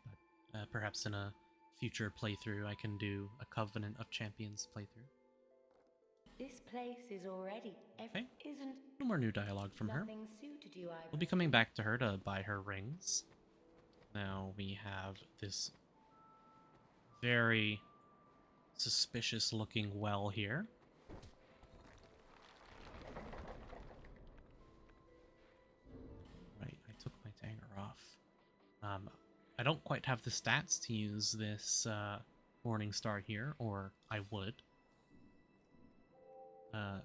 but perhaps in a future playthrough I can do a Covenant of Champions playthrough. This place is already... Okay. Isn't... No more new dialogue from her. Nothing suited you, I... We'll be coming back to her to buy her rings. Now we have this very suspicious looking well here. Right, I took my Tanger off. I don't quite have the stats to use this Morning Star here, or I would.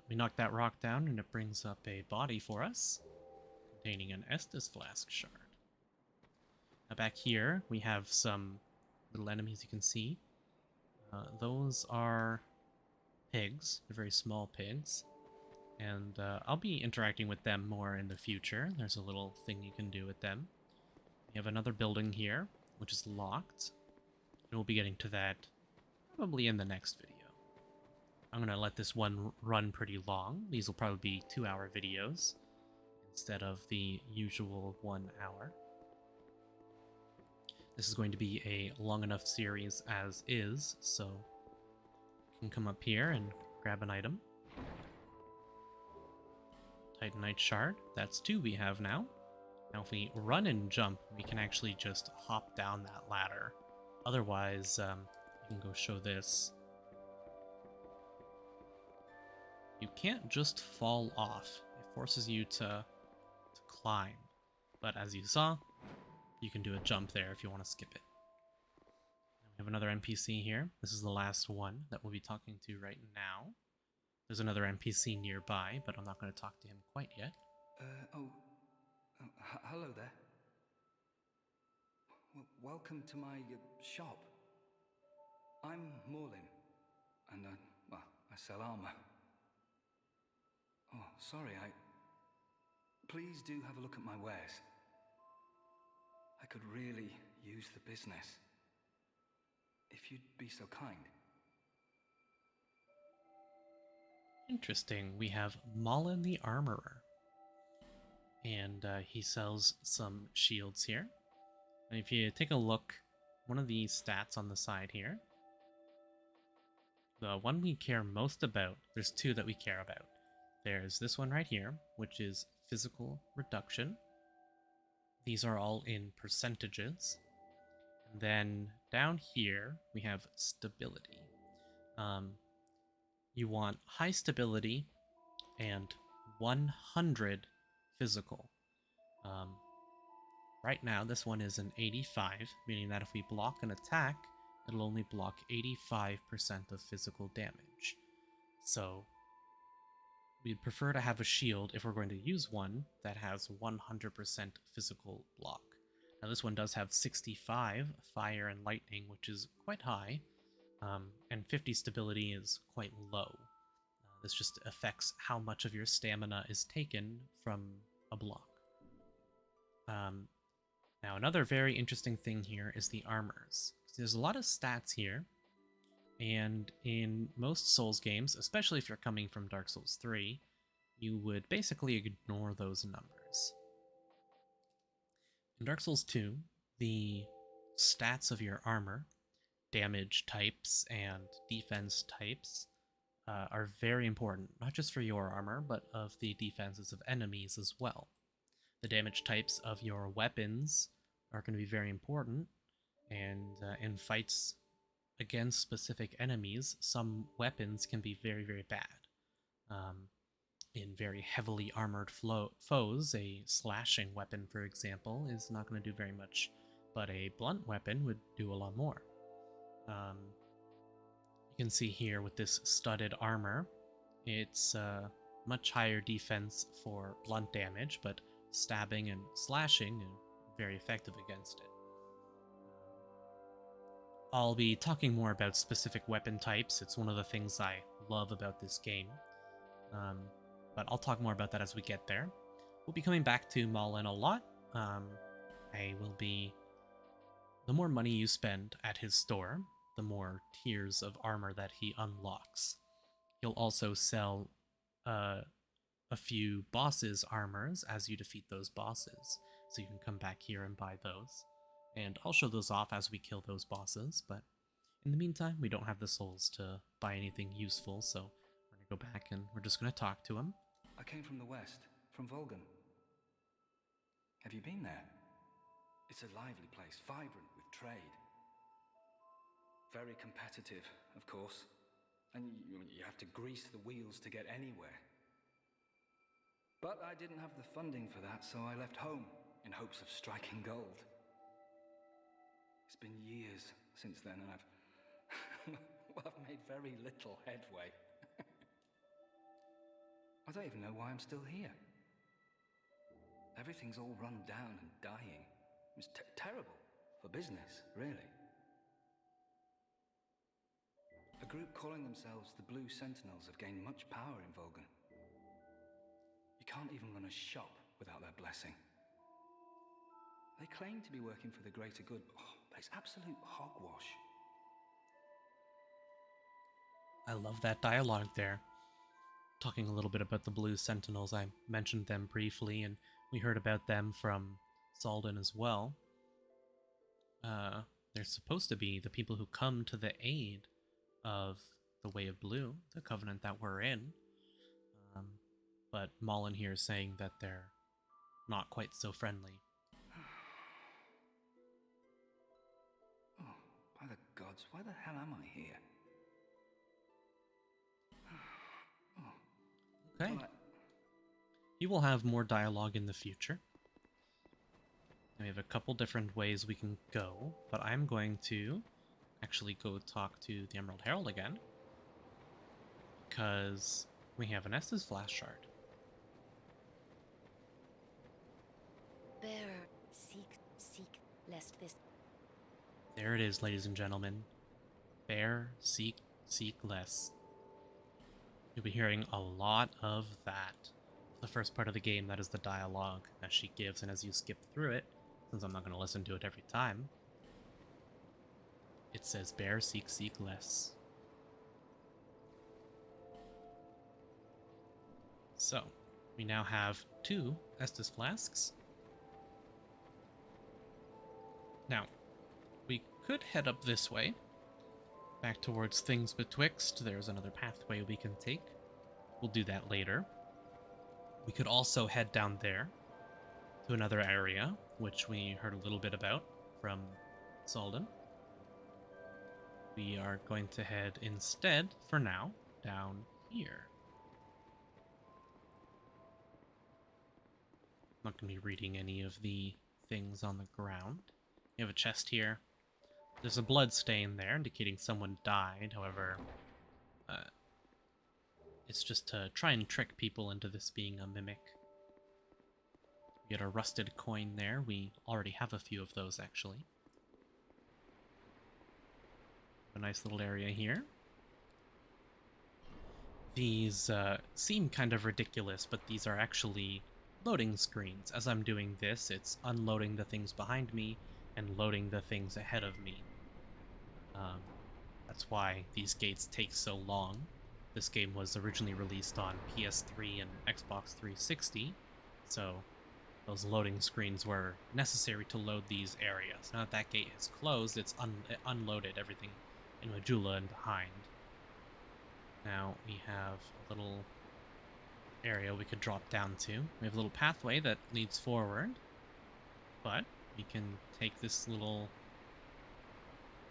We knock that rock down and it brings up a body for us, containing an Estes Flask shard. Now back here, we have some little enemies you can see. Those are pigs. They're very small pigs. And I'll be interacting with them more in the future. There's a little thing you can do with them. We have another building here, which is locked. And we'll be getting to that probably in the next video. I'm going to let this one run pretty long. These will probably be 2-hour videos instead of the usual 1 hour. This is going to be a long enough series as is, so you can come up here and grab an item. Titanite Shard, that's 2 we have now. Now if we run and jump, we can actually just hop down that ladder. Otherwise, you can go show this. You can't just fall off. It forces you to climb. But as you saw, you can do a jump there if you want to skip it. We have another NPC here. This is the last one that we'll be talking to right now. There's another NPC nearby, but I'm not going to talk to him quite yet. Hello there. Welcome to my shop. I'm Morlin, and I sell armor. Oh, sorry, Please do have a look at my wares. I could really use the business. If you'd be so kind. Interesting. We have Malin the Armorer. And he sells some shields here. And if you take a look, one of these stats on the side here, the one we care most about, there's 2 that we care about. There's this one right here, which is physical reduction. These are all in percentages. And then down here, we have stability. You want high stability and 100 physical. Right now, this one is an 85, meaning that if we block an attack, it'll only block 85% of physical damage. So we'd prefer to have a shield if we're going to use one that has 100% physical block. Now this one does have 65 fire and lightning, which is quite high, and 50 stability is quite low. This just affects how much of your stamina is taken from a block. Now another very interesting thing here is the armors. There's a lot of stats here, and in most Souls games, especially if you're coming from Dark Souls 3, you would basically ignore those numbers. In Dark Souls 2, the stats of your armor, damage types and defense types, are very important, not just for your armor, but of the defenses of enemies as well. The damage types of your weapons are going to be very important, and in fights against specific enemies, some weapons can be very, very bad. In very heavily armored foes, a slashing weapon, for example, is not going to do very much, but a blunt weapon would do a lot more. You can see here with this studded armor, it's much higher defense for blunt damage, but stabbing and slashing are very effective against it. I'll be talking more about specific weapon types. It's one of the things I love about this game. But I'll talk more about that as we get there. We'll be coming back to Malin a lot. I will be... The more money you spend at his store, the more tiers of armor that he unlocks. He'll also sell a few bosses' armors as you defeat those bosses, so you can come back here and buy those. And I'll show those off as we kill those bosses, but in the meantime, we don't have the souls to buy anything useful, so we're going to go back and we're just going to talk to him. I came from the west, from Volgan. Have you been there? It's a lively place, vibrant with trade. Very competitive, of course, and you have to grease the wheels to get anywhere. But I didn't have the funding for that, so I left home in hopes of striking gold. since then, and I've made very little headway. I don't even know why I'm still here. Everything's all run down and dying. It's terrible for business, really. A group calling themselves the Blue Sentinels have gained much power in Volgan. You can't even run a shop without their blessing. They claim to be working for the greater good, but it's absolute hogwash. I love that dialogue there. Talking a little bit about the Blue Sentinels, I mentioned them briefly, and we heard about them from Salden as well. They're supposed to be the people who come to the aid of the Way of Blue, the covenant that we're in. But Mullen here is saying that they're not quite so friendly. Oh, by the gods, why the hell am I here? Okay. You will have more dialogue in the future. And we have a couple different ways we can go, but I'm going to actually go talk to the Emerald Herald again, because we have an Estes Flask Shard. Bearer, seek, lest this... There it is, ladies and gentlemen. Bear, seek less. You'll be hearing a lot of that. For the first part of the game, that is the dialogue that she gives, and as you skip through it, since I'm not going to listen to it every time, it says, bear, seek less. So, we now have 2 Estus Flasks. Now, we could head up this way, back towards Things Betwixt. There's another pathway we can take. We'll do that later. We could also head down there to another area, which we heard a little bit about from Salden. We are going to head instead, for now, down here. I'm not going to be reading any of the things on the ground. You have a chest here. There's a blood stain there, indicating someone died. However, it's just to try and trick people into this being a mimic. We get a rusted coin there. We already have a few of those, actually. A nice little area here. These seem kind of ridiculous, but these are actually loading screens. As I'm doing this, it's unloading the things behind me and loading the things ahead of me. That's why these gates take so long. This game was originally released on PS3 and Xbox 360, so those loading screens were necessary to load these areas. Now that that gate is closed, it's unloaded everything in Majula and behind. Now we have a little area we could drop down to. We have a little pathway that leads forward, but we can take this little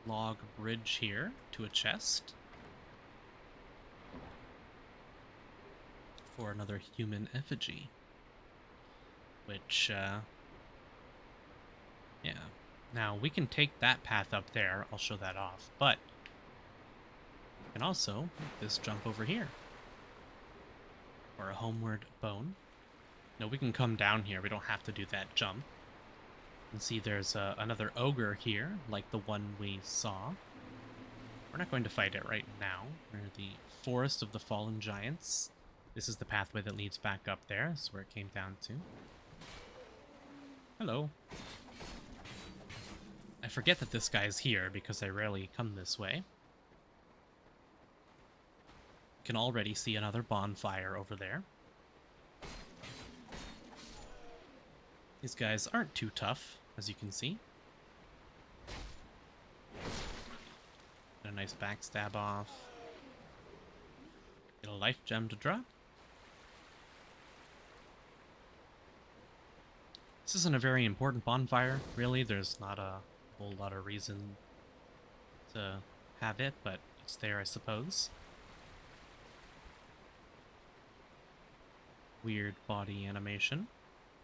log bridge here to a chest for another human effigy, which yeah, now we can take that path up there. I'll show that off, but we can also make this jump over here for a Homeward Bone. No, we can come down here. We don't have to do that jump. You can see there's another ogre here, like the one we saw. We're not going to fight it right now. We're in the Forest of the Fallen Giants. This is the pathway that leads back up there. This is where it came down to. Hello. I forget that this guy's here because I rarely come this way. You can already see another bonfire over there. These guys aren't too tough, as you can see. Get a nice backstab off. Get a life gem to drop. This isn't a very important bonfire, really. There's not a whole lot of reason to have it, but it's there, I suppose. Weird body animation.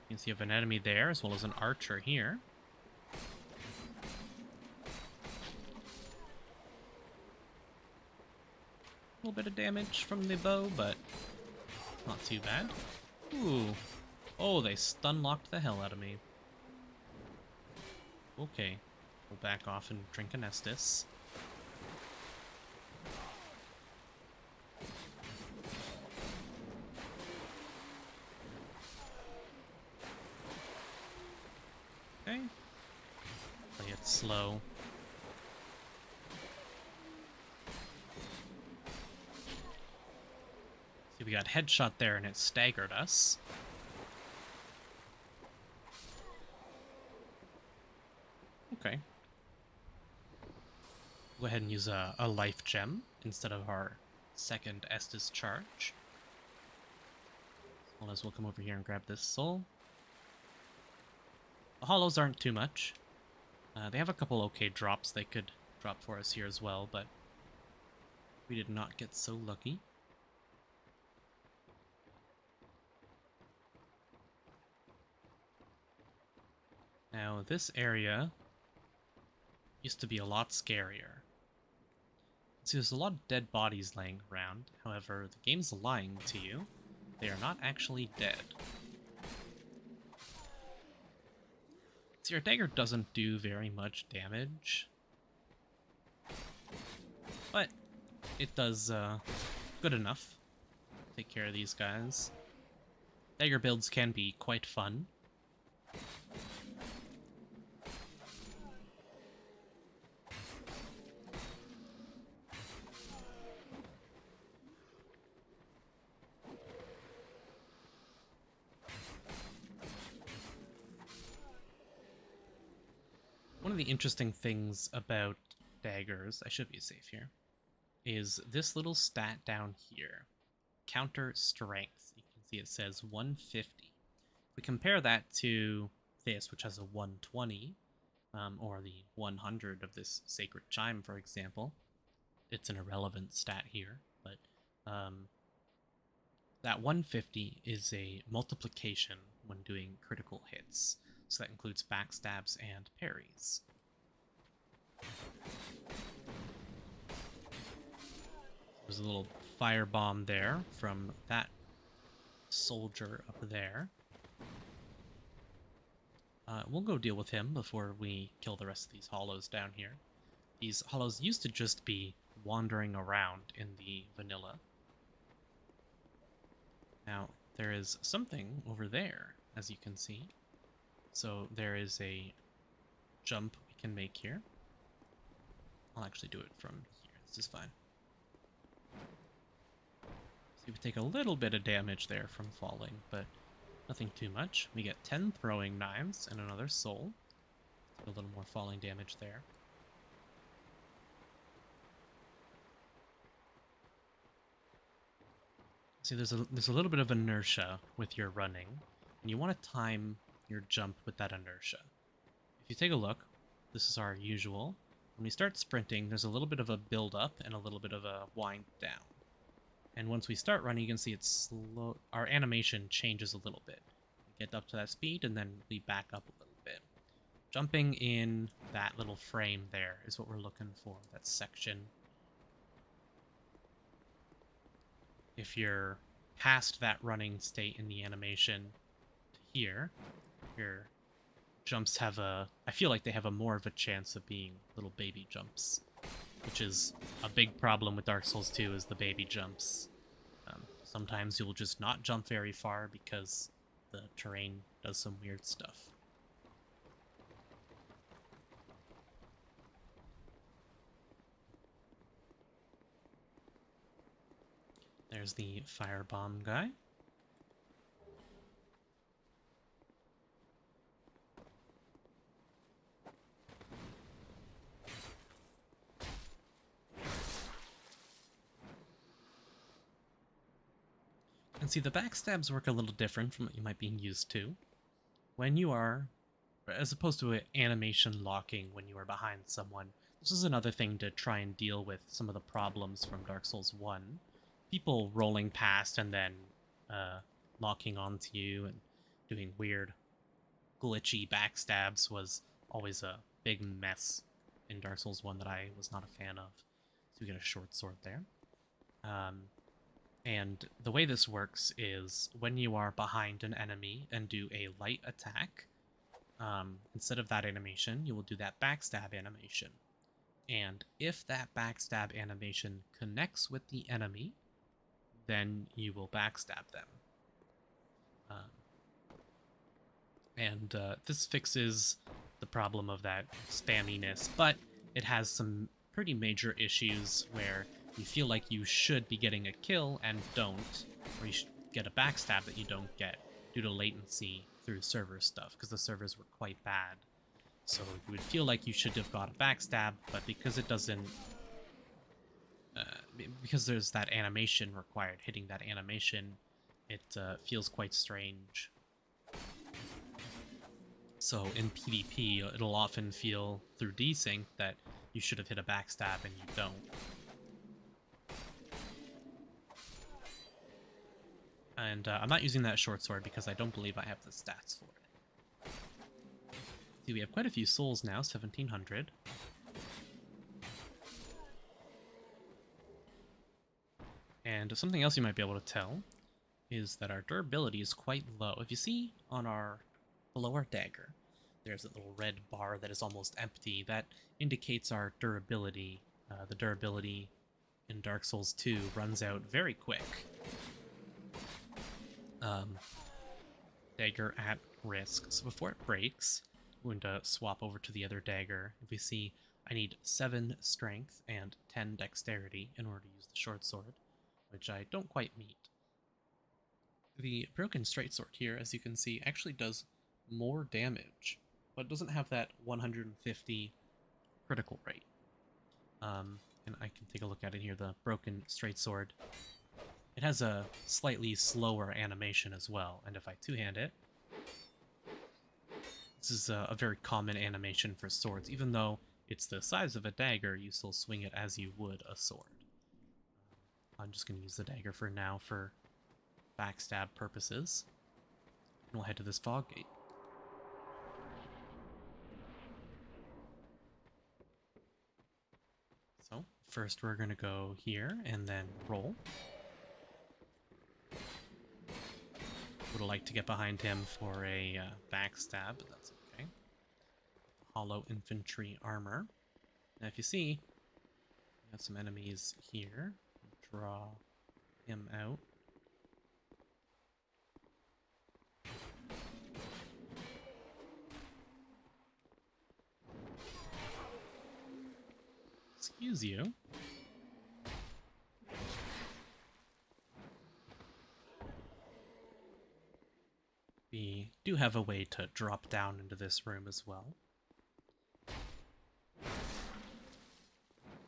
You can see you have an enemy there, as well as an archer here. little bit of damage from the bow, but not too bad. Ooh. Oh, they stun-locked the hell out of me. Okay. We'll back off and drink an Estus. Okay. Play it slow. See, we got headshot there and it staggered us. Okay. Go ahead and use a life gem instead of our second Estus charge. Well, as we'll come over here and grab this soul. The hollows aren't too much. They have a couple okay drops they could drop for us here as well, but we did not get so lucky. Now, this area used to be a lot scarier. See, there's a lot of dead bodies laying around. However, the game's lying to you. They are not actually dead. See, your dagger doesn't do very much damage, but it does good enough to take care of these guys. Dagger builds can be quite fun. One of the interesting things about daggers, I should be safe here, is this little stat down here. Counter strength. You can see it says 150. If we compare that to this, which has a 120, or the 100 of this Sacred Chime, for example, it's an irrelevant stat here, but that 150 is a multiplication when doing critical hits. So that includes backstabs and parries. There's a little firebomb there from that soldier up there. We'll go deal with him before we kill the rest of these hollows down here. These hollows used to just be wandering around in the vanilla. Now, there is something over there, as you can see. So there is a jump we can make here. I'll actually do it from here. This is fine. So we take a little bit of damage there from falling, but nothing too much. We get 10 throwing knives and another soul. A little more falling damage there. See, there's a little bit of inertia with your running, and you want to time your jump with that inertia. If you take a look, this is our usual. When we start sprinting, there's a little bit of a build up and a little bit of a wind down. And once we start running, you can see it's slow. Our animation changes a little bit. We get up to that speed and then we back up a little bit. Jumping in that little frame there is what we're looking for, that section. If you're past that running state in the animation to here, your jumps have I feel like they have more of a chance of being little baby jumps, which is a big problem with Dark Souls 2 is the baby jumps. Sometimes you'll just not jump very far because the terrain does some weird stuff. There's the firebomb guy. And see, the backstabs work a little different from what you might be used to. When you are, as opposed to an animation locking when you are behind someone, this is another thing to try and deal with some of the problems from Dark Souls 1. People rolling past and then locking onto you and doing weird glitchy backstabs was always a big mess in Dark Souls 1 that I was not a fan of. So we get a short sword there. And the way this works is when you are behind an enemy and do a light attack, instead of that animation, you will do that backstab animation. And if that backstab animation connects with the enemy, then you will backstab them. This fixes the problem of that spamminess, but it has some pretty major issues where you feel like you should be getting a kill and don't, or you should get a backstab that you don't get due to latency through server stuff, because the servers were quite bad. So you would feel like you should have got a backstab, but because it doesn't, because there's that animation required, hitting that animation, it feels quite strange. So in PvP, it'll often feel through desync that you should have hit a backstab and you don't. And I'm not using that short sword because I don't believe I have the stats for it. See, we have quite a few souls now, 1700. And something else you might be able to tell is that our durability is quite low. If you see on our below our dagger, there's a little red bar that is almost empty. That indicates our durability. The durability in Dark Souls 2 runs out very quick. Dagger at risk. So before it breaks, I'm going to swap over to the other dagger. If we see, I need 7 strength and 10 dexterity in order to use the short sword, which I don't quite meet. The broken straight sword here, as you can see, actually does more damage, but doesn't have that 150 critical rate. And I can take a look at it here, the broken straight sword. It has a slightly slower animation as well, and if I two-hand it, this is a very common animation for swords. Even though it's the size of a dagger, you still swing it as you would a sword. I'm just going to use the dagger for now for backstab purposes. And we'll head to this fog gate. So, first we're going to go here and then roll. Would have liked to get behind him for a backstab, but that's okay. Hollow infantry armor. Now if you see, we have some enemies here. Draw him out. Excuse you. We do have a way to drop down into this room as well.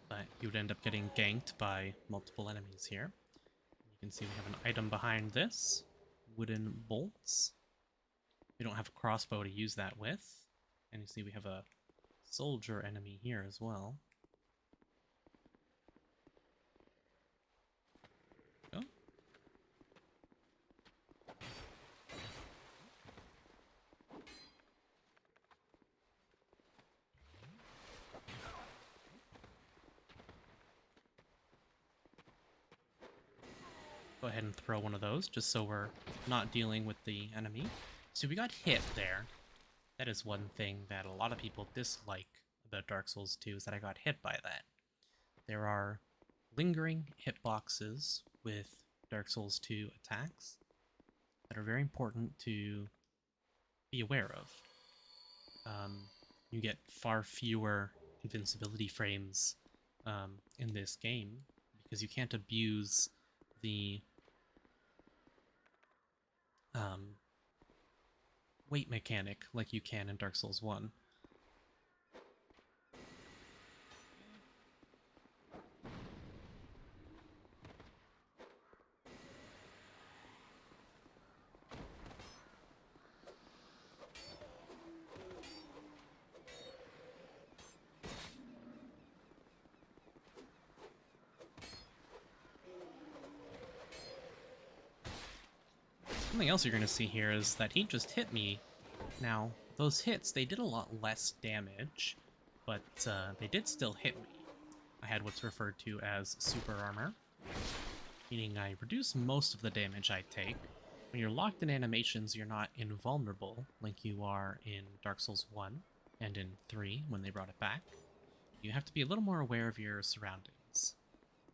But you would end up getting ganked by multiple enemies here. You can see we have an item behind this. Wooden bolts. We don't have a crossbow to use that with. And you see we have a soldier enemy here as well. Oh. Go ahead and throw one of those, just so we're not dealing with the enemy. So we got hit there. That is one thing that a lot of people dislike about Dark Souls 2, is that I got hit by that. There are lingering hitboxes with Dark Souls 2 attacks that are very important to be aware of. You get far fewer invincibility frames in this game because you can't abuse the weight mechanic like you can in Dark Souls 1. Something else you're going to see here is that he just hit me. Now, those hits, they did a lot less damage, but they did still hit me. I had what's referred to as super armor. meaning I reduce most of the damage I take. When you're locked in animations, you're not invulnerable like you are in Dark Souls 1 and in 3 when they brought it back. You have to be a little more aware of your surroundings.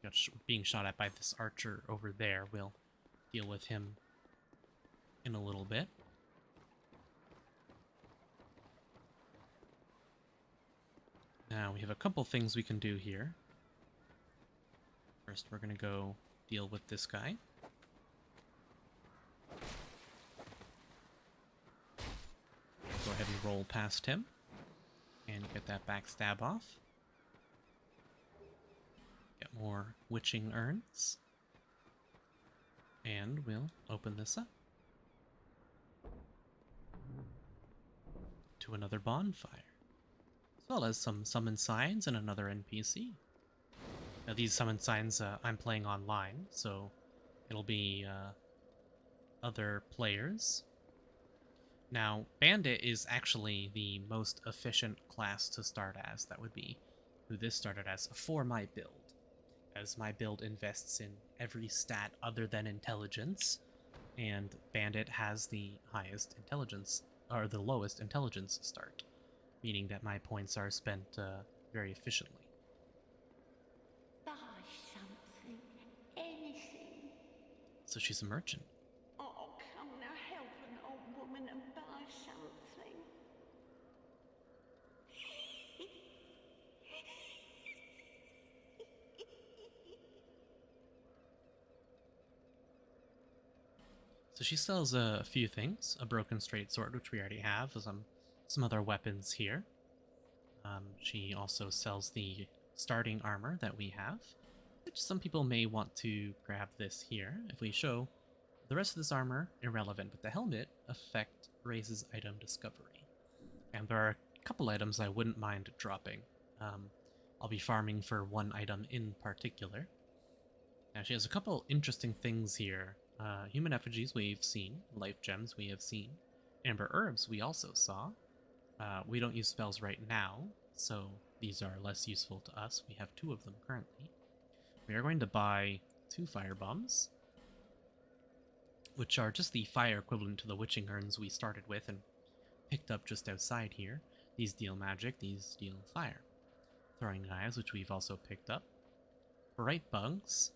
You know, being shot at by this archer over there. We'll deal with him in a little bit. Now, we have a couple things we can do here. First, we're going to go deal with this guy. Go ahead and roll past him and get that backstab off. Get more witching urns. And we'll open this up to another bonfire, as well as some summon signs and another NPC. Now these summon signs I'm playing online, so it'll be other players. Now, Bandit is actually the most efficient class to start as. That would be who this started as for my build, as my build invests in every stat other than intelligence, and Bandit has the highest intelligence, or the lowest intelligence start, meaning that my points are spent very efficiently. Buy something, anything. So she's a merchant. Oh, come now, help an old woman and buy something. So she sells a few things, a broken straight sword, which we already have, some other weapons here. She also sells the starting armor that we have, which some people may want to grab this here. If we show the rest of this armor, irrelevant, but the helmet effect raises item discovery. And there are a couple items I wouldn't mind dropping. I'll be farming for one item in particular. Now she has a couple interesting things here. Human effigies we've seen, life gems we have seen, amber herbs we also saw. We don't use spells right now, so these are less useful to us. We have 2 of them currently. We are going to buy 2 fire bombs, which are just the fire equivalent to the witching urns we started with and picked up just outside here. These deal magic, these deal fire. Throwing knives, which we've also picked up. Bright bugs.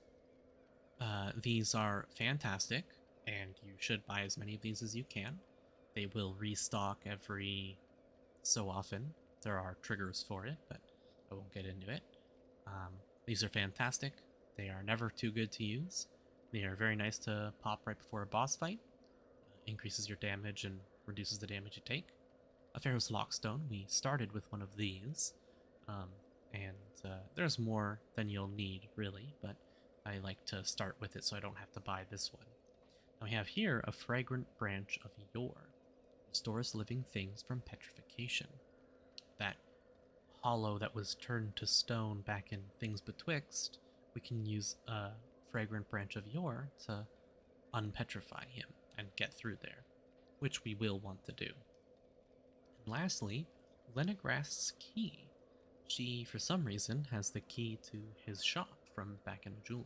These are fantastic, and you should buy as many of these as you can. They will restock every so often. There are triggers for it, but I won't get into it. These are fantastic. They are never too good to use. They are very nice to pop right before a boss fight. Increases your damage and reduces the damage you take. A Pharaoh's Lockstone. We started with one of these, and there's more than you'll need, really, but I like to start with it so I don't have to buy this one. Now we have here a Fragrant Branch of Yore. Restores living things from petrification. That hollow that was turned to stone back in Things Betwixt, we can use a Fragrant Branch of Yore to unpetrify him and get through there, which we will want to do. And lastly, Lenegrast's Key. She, for some reason, has the key to his shop from back in Majula.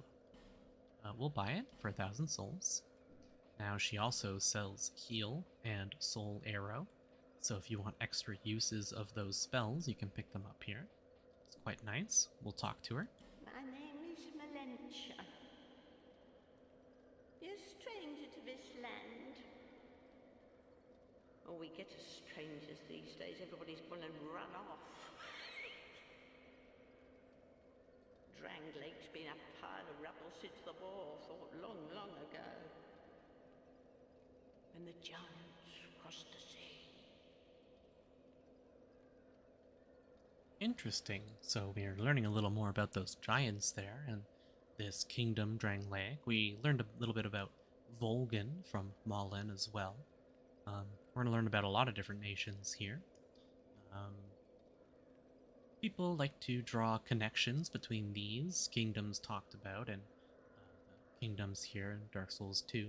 We'll buy it for 1,000 souls. Now she also sells Heal and Soul Arrow, so if you want extra uses of those spells, you can pick them up here. It's quite nice. We'll talk to her. My name is Melentia. You're a stranger to this land. Oh, we get as strangers these days. Everybody's gone and run off. Dranglake's been a pile of rubble since the war fought long, long ago. When the giants crossed the sea. Interesting. So we're learning a little more about those giants there and this kingdom, Dranglake. We learned a little bit about Volgan from Malin as well. We're going to learn about a lot of different nations here. People like to draw connections between these kingdoms talked about and the kingdoms here in Dark Souls 2.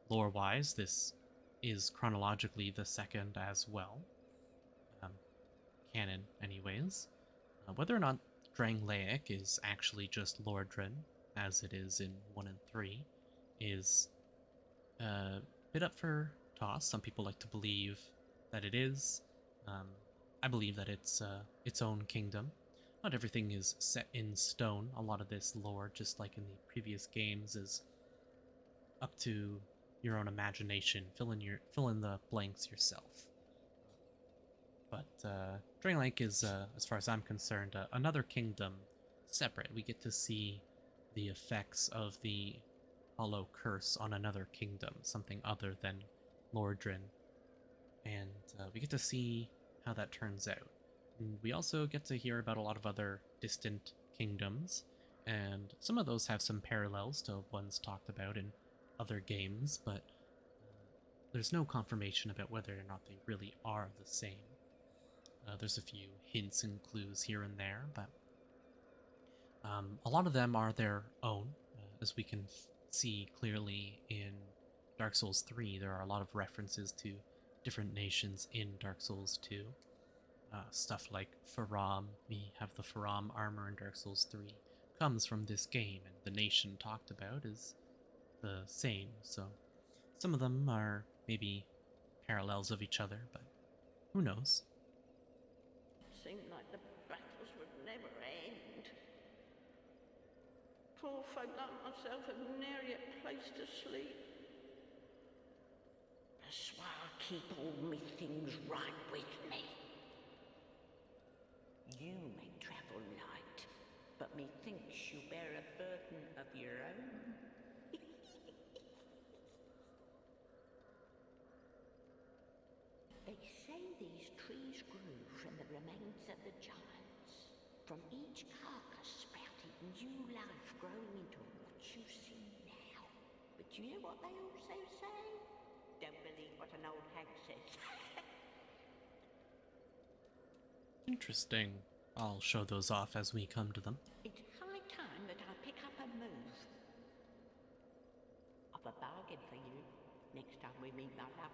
Lore-wise, this is chronologically the second as well. Canon, anyways. Whether or not Dranglaic is actually just Lordran, as it is in 1 and 3, is a bit up for toss. Some people like to believe that it is. I believe that it's its own kingdom. Not everything is set in stone. A lot of this lore, just like in the previous games, is up to your own imagination. Fill in the blanks yourself. But Drangleic is, as far as I'm concerned, another kingdom separate. We get to see the effects of the hollow curse on another kingdom, something other than Lordran. And we get to see how that turns out. And we also get to hear about a lot of other distant kingdoms, and some of those have some parallels to ones talked about in other games, but there's no confirmation about whether or not they really are the same. There's a few hints and clues here and there, but a lot of them are their own. As we can see clearly in Dark Souls 3, there are a lot of references to different nations in Dark Souls 2. Stuff like Faram, we have the Faram armor in Dark Souls 3, comes from this game, and the nation talked about is the same, so some of them are maybe parallels of each other, but who knows? Seemed like the battles would never end. Poor folk like myself have nary a place to sleep. That's why I keep all me things right with me. You may travel light, but methinks you bear a burden of your own. They say these trees grew from the remains of the giants. From each carcass sprouted new life growing into what you see now. But you know what they also say? Don't believe what an old hag says. Interesting. I'll show those off as we come to them. It's high time that I pick up a move. I've a bargain for you next time we meet, my love.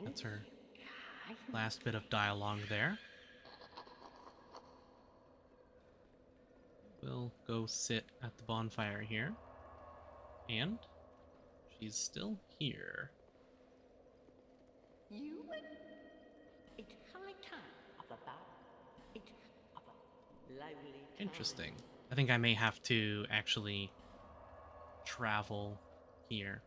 That's her last bit of dialogue there. We'll go sit at the bonfire here. And she's still here. You and it's high time of a bar. It's of a lonely time. Interesting. I think I may have to actually travel here.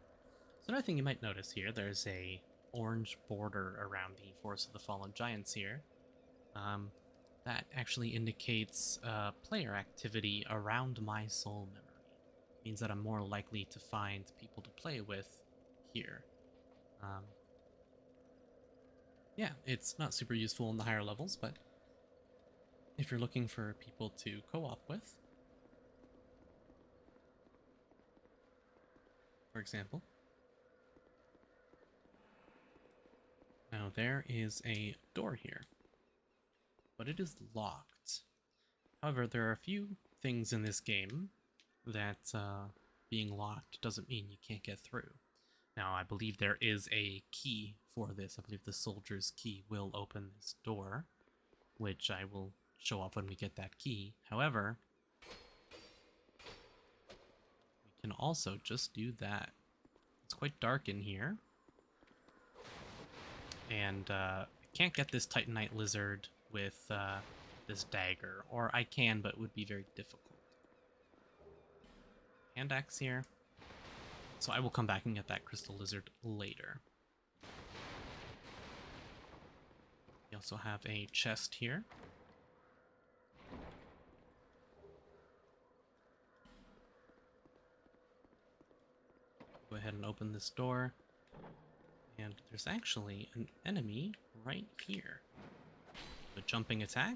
So another thing you might notice here, there's a orange border around the Forest of the Fallen Giants here. That actually indicates player activity around my soul memory. Means that I'm more likely to find people to play with here. Yeah, it's not super useful in the higher levels, but if you're looking for people to co-op with, for example. Now there is a door here, but it is locked. However, there are a few things in this game that being locked doesn't mean you can't get through. Now, I believe there is a key for this. I believe the soldier's key will open this door, which I will show off when we get that key. However, we can also just do that. It's quite dark in here. And I can't get this Titanite lizard with this dagger. Or I can, but it would be very difficult. Hand axe here. So I will come back and get that crystal lizard later. We also have a chest here. Go ahead and open this door. And there's actually an enemy right here. A jumping attack.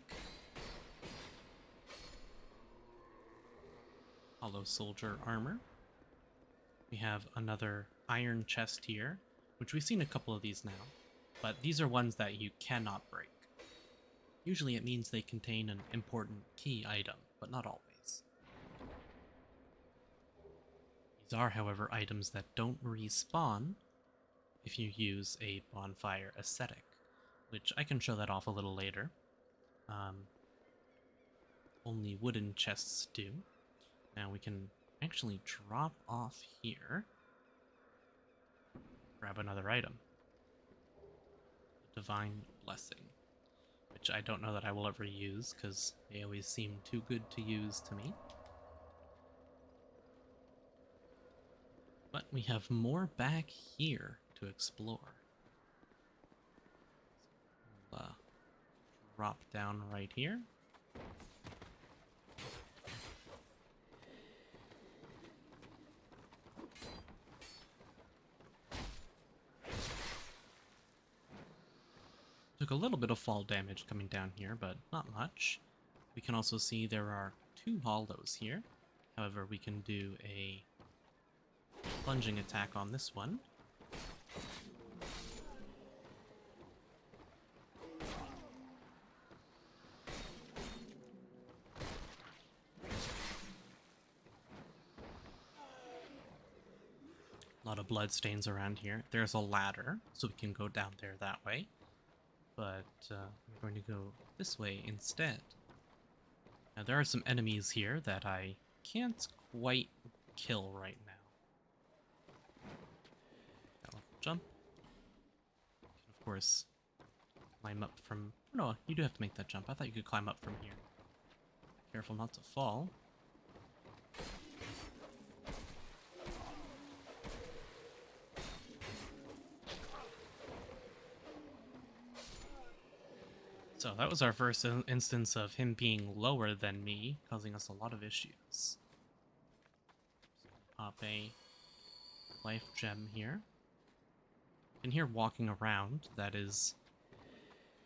Hollow soldier armor. We have another iron chest here, which we've seen a couple of these now, but these are ones that you cannot break. Usually it means they contain an important key item, but not always. These are, however, items that don't respawn if you use a bonfire ascetic, which I can show that off a little later. only wooden chests do. Now we can actually drop off here. Grab another item. Divine Blessing. Which I don't know that I will ever use, because they always seem too good to use to me. But we have more back here to explore. We'll drop down right here. Took a little bit of fall damage coming down here, but not much. We can also see there are 2 hollows here. However, we can do a plunging attack on this one. A lot of bloodstains around here. There's a ladder, so we can go down there that way. But I'm going to go this way instead. Now there are some enemies here that I can't quite kill right now. I'll jump. You can of course climb up from... No, you do have to make that jump. I thought you could climb up from here. Careful not to fall. So that was our first instance of him being lower than me, causing us a lot of issues. Pop a life gem here. You can hear walking around. That is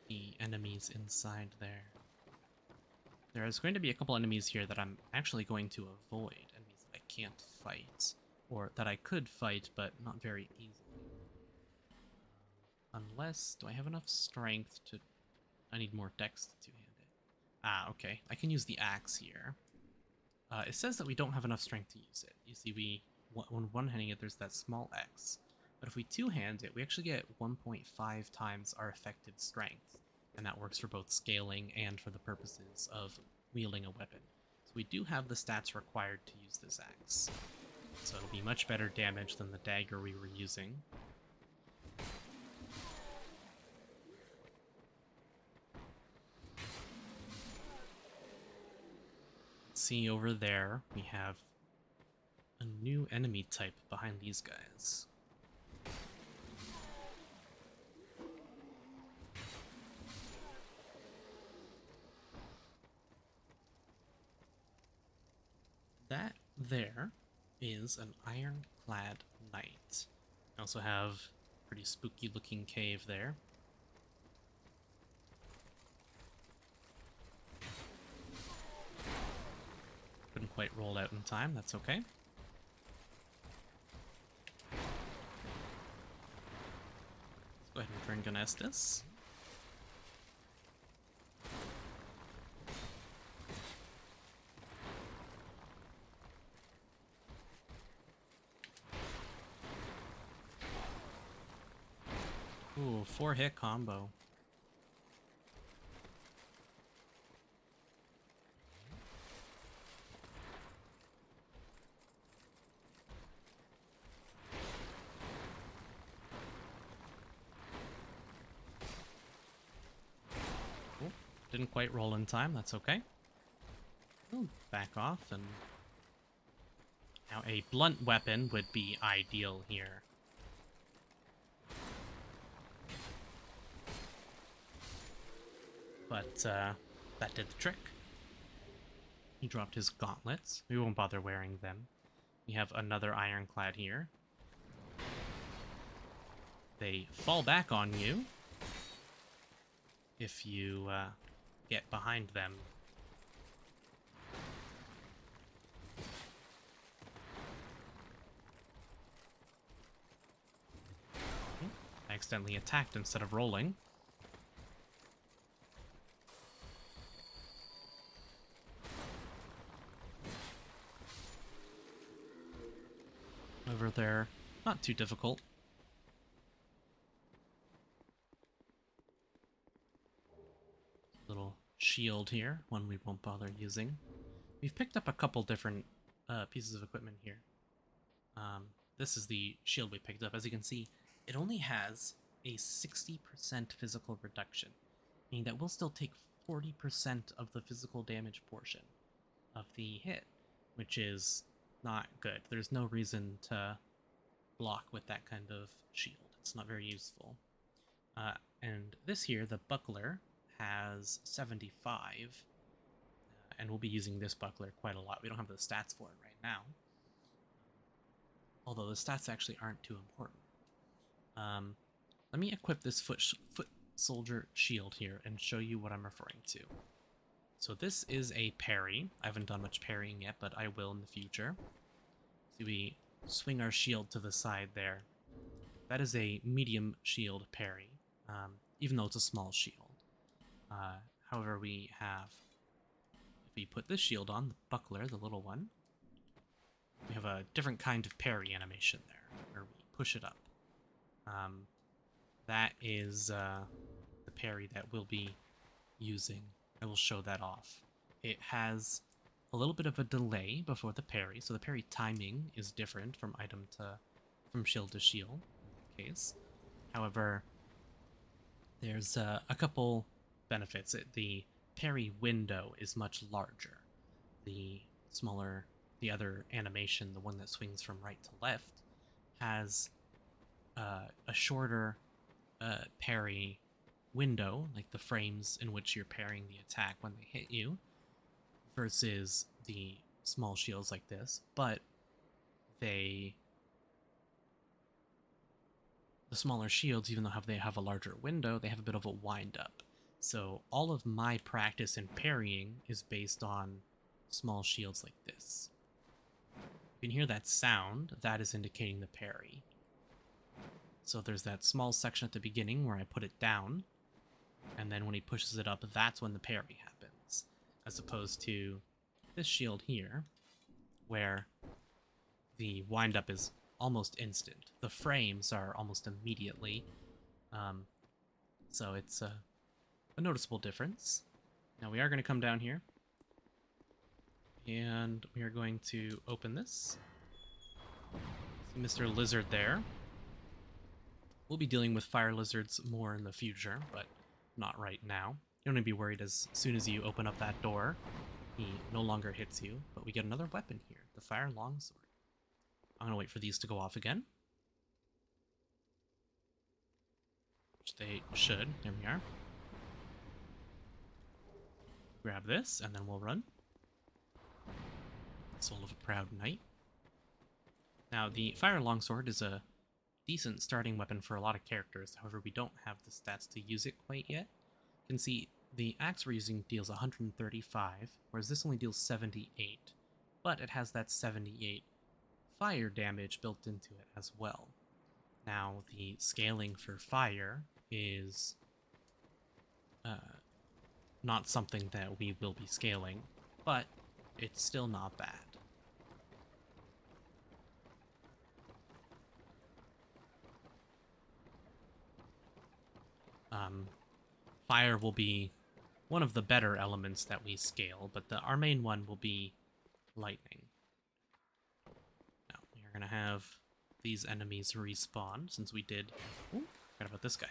the enemies inside there. There is going to be a couple enemies here that I'm actually going to avoid. Enemies that I can't fight. Or that I could fight, but not very easily. Unless... do I have enough strength to... I need more dex to two-hand it. Ah, okay. I can use the axe here. It says that we don't have enough strength to use it. You see, when one-handing it, there's that small X. But if we two-hand it, we actually get 1.5 times our effective strength. And that works for both scaling and for the purposes of wielding a weapon. So we do have the stats required to use this axe. So it'll be much better damage than the dagger we were using. See over there, we have a new enemy type behind these guys. That there is an Iron-Clad Knight. We also have a pretty spooky looking cave there. Couldn't quite roll out in time, that's okay. Let's go ahead and drink an Estus. Ooh, 4-hit combo. Didn't quite roll in time, that's okay. We'll back off and... Now a blunt weapon would be ideal here. But that did the trick. He dropped his gauntlets. We won't bother wearing them. We have another Iron-Clad here. They fall back on you if you get behind them. I accidentally attacked instead of rolling. Over there, not too difficult. Little shield here, one we won't bother using. We've picked up a couple different pieces of equipment here. This is the shield we picked up. As you can see, it only has a 60% physical reduction, meaning that we'll still take 40% of the physical damage portion of the hit, which is not good. There's no reason to block with that kind of shield. It's not very useful. And this here, the buckler, has 75, and we'll be using this buckler quite a lot. We don't have the stats for it right now, although the stats actually aren't too important. Let me equip this foot soldier shield here and show you what I'm referring to. So this is a parry. I haven't done much parrying yet, but I will in the future. So we swing our shield to the side there. That is a medium shield parry, even though it's a small shield. However, we have, if we put this shield on, the buckler, the little one, we have a different kind of parry animation there, where we push it up. That is the parry that we'll be using. I will show that off. It has a little bit of a delay before the parry, so the parry timing is different from from shield to shield in this case. However, there's a couple benefits. The parry window is much larger. The smaller the other animation, the one that swings from right to left, has a shorter parry window, like the frames in which you're parrying the attack when they hit you, versus the small shields like this, but the smaller shields, even though they have a larger window, they have a bit of a wind up. So all of my practice in parrying is based on small shields like this. You can hear that sound, that is indicating the parry. So there's that small section at the beginning where I put it down, and then when he pushes it up, that's when the parry happens. As opposed to this shield here, where the wind-up is almost instant. The frames are almost immediately, so it's a noticeable difference. Now we are going to come down here, and we are going to open this. See Mr. Lizard there. We'll be dealing with fire lizards more in the future, but not right now. You don't need to be worried. As soon as you open up that door, he no longer hits you, but we get another weapon here, the fire longsword. I'm going to wait for these to go off again, which they should. There we are. Grab this, and then we'll run. Soul of a Proud Knight. Now, the fire longsword is a decent starting weapon for a lot of characters. However, we don't have the stats to use it quite yet. You can see the axe we're using deals 135, whereas this only deals 78. But it has that 78 fire damage built into it as well. Now, the scaling for fire is not something that we will be scaling, but it's still not bad. Fire will be one of the better elements that we scale, but our main one will be lightning. Now, we are going to have these enemies respawn, since we did... Ooh, forgot about this guy.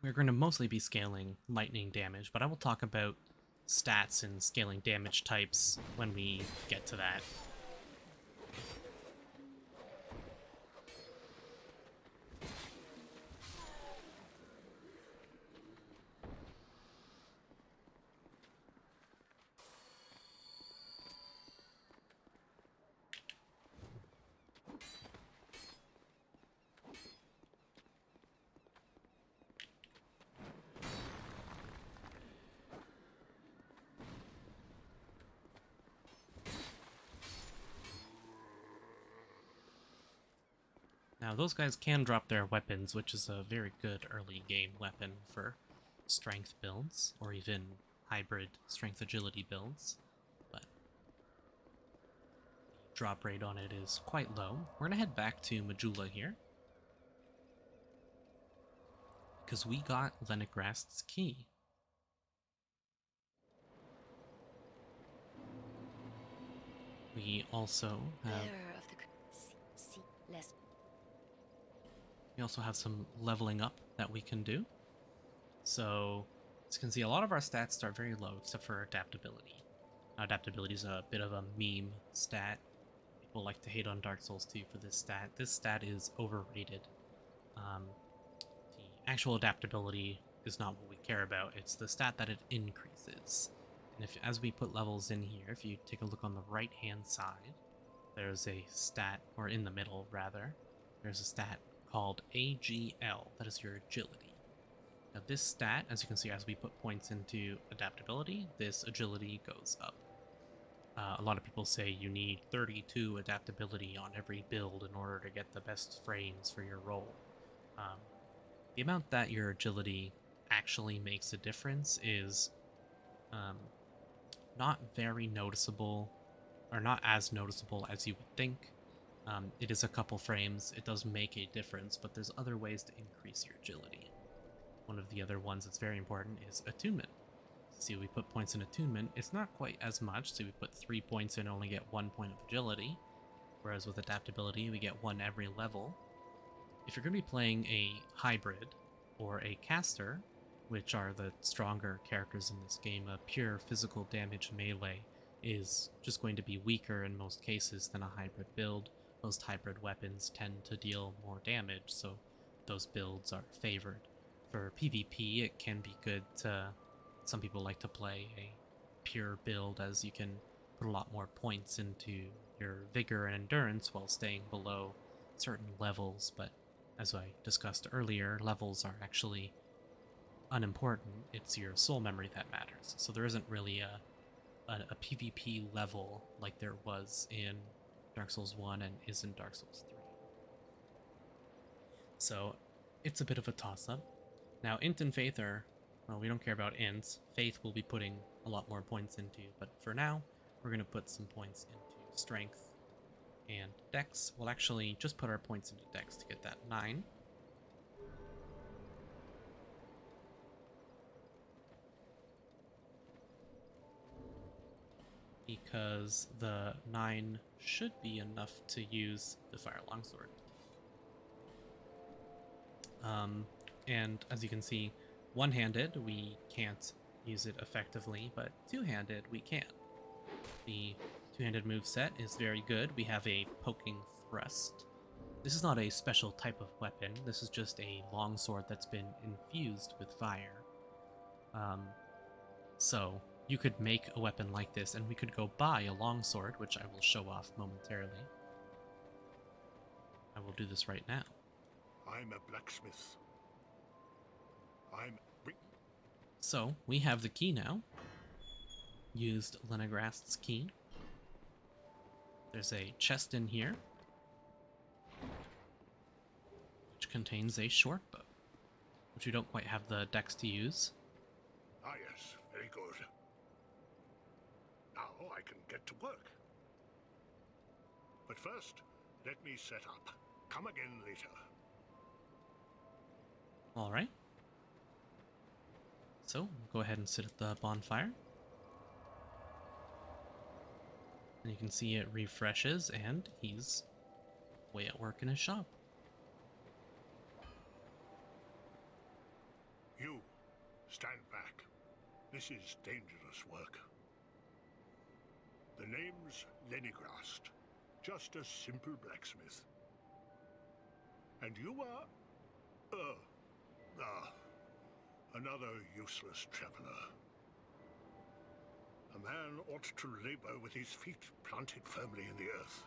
We're going to mostly be scaling lightning damage, but I will talk about stats and scaling damage types when we get to that. Now, those guys can drop their weapons, which is a very good early game weapon for strength builds, or even hybrid strength agility builds. But the drop rate on it is quite low. We're gonna head back to Majula here, because we got Leningrast's key. We also have some leveling up that we can do. So, as you can see, a lot of our stats start very low, except for adaptability. Now, adaptability is a bit of a meme stat. People like to hate on Dark Souls 2 for this stat. This stat is overrated. The actual adaptability is not what we care about. It's the stat that it increases. And as we put levels in here, if you take a look on the right-hand side, there's a stat, or in the middle, rather, there's a stat called AGL. That is your agility. Now this stat, as you can see, as we put points into adaptability, this agility goes up. A lot of people say you need 32 adaptability on every build in order to get the best frames for your roll. The amount that your agility actually makes a difference is not very noticeable, or not as noticeable as you would think. It is a couple frames, it does make a difference, but there's other ways to increase your agility. One of the other ones that's very important is Attunement. See, we put points in Attunement, it's not quite as much, so we put 3 points in and only get 1 point of agility, whereas with Adaptability we get 1 every level. If you're going to be playing a Hybrid or a Caster, which are the stronger characters in this game, a pure physical damage melee is just going to be weaker in most cases than a Hybrid build. Most hybrid weapons tend to deal more damage, so those builds are favored. For PvP, it can be good to... Some people like to play a pure build, as you can put a lot more points into your vigor and endurance while staying below certain levels, but as I discussed earlier, levels are actually unimportant. It's your soul memory that matters. So there isn't really a PvP level like there was in Dark Souls 1 and is in Dark Souls 3. So it's a bit of a toss-up. Now, Int and Faith are, well, we don't care about Ints. Faith will be putting a lot more points into, but for now, we're going to put some points into Strength and Dex. We'll actually just put our points into Dex to get that 9. Because the 9 should be enough to use the Fire Longsword. And as you can see, one-handed we can't use it effectively, but two-handed we can. The two-handed moveset is very good. We have a Poking Thrust. This is not a special type of weapon. This is just a longsword that's been infused with fire. So you could make a weapon like this, and we could go buy a longsword, which I will show off momentarily. I will do this right now. I'm a blacksmith. So, we have the key now. Used Leningrast's key. There's a chest in here, which contains a short bow, which we don't quite have the dex to use. Ah yes, very good. Now I can get to work. But first, let me set up. Come again later. Alright. So, go ahead and sit at the bonfire. And you can see it refreshes, and he's way at work in his shop. You, stand back. This is dangerous work. The name's Lenigrast, just a simple blacksmith. And you are... another useless traveler. A man ought to labor with his feet planted firmly in the earth.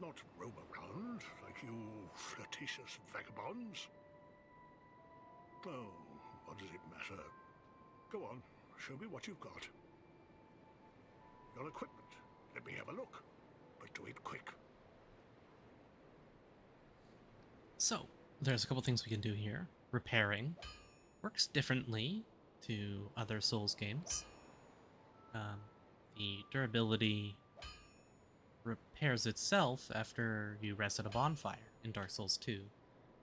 Not roam around like you flirtatious vagabonds. Oh, what does it matter? Go on, show me what you've got. Your equipment. Let me have a look. But do it quick. So, there's a couple things we can do here. Repairing works differently to other Souls games. The durability repairs itself after you rest at a bonfire in Dark Souls 2.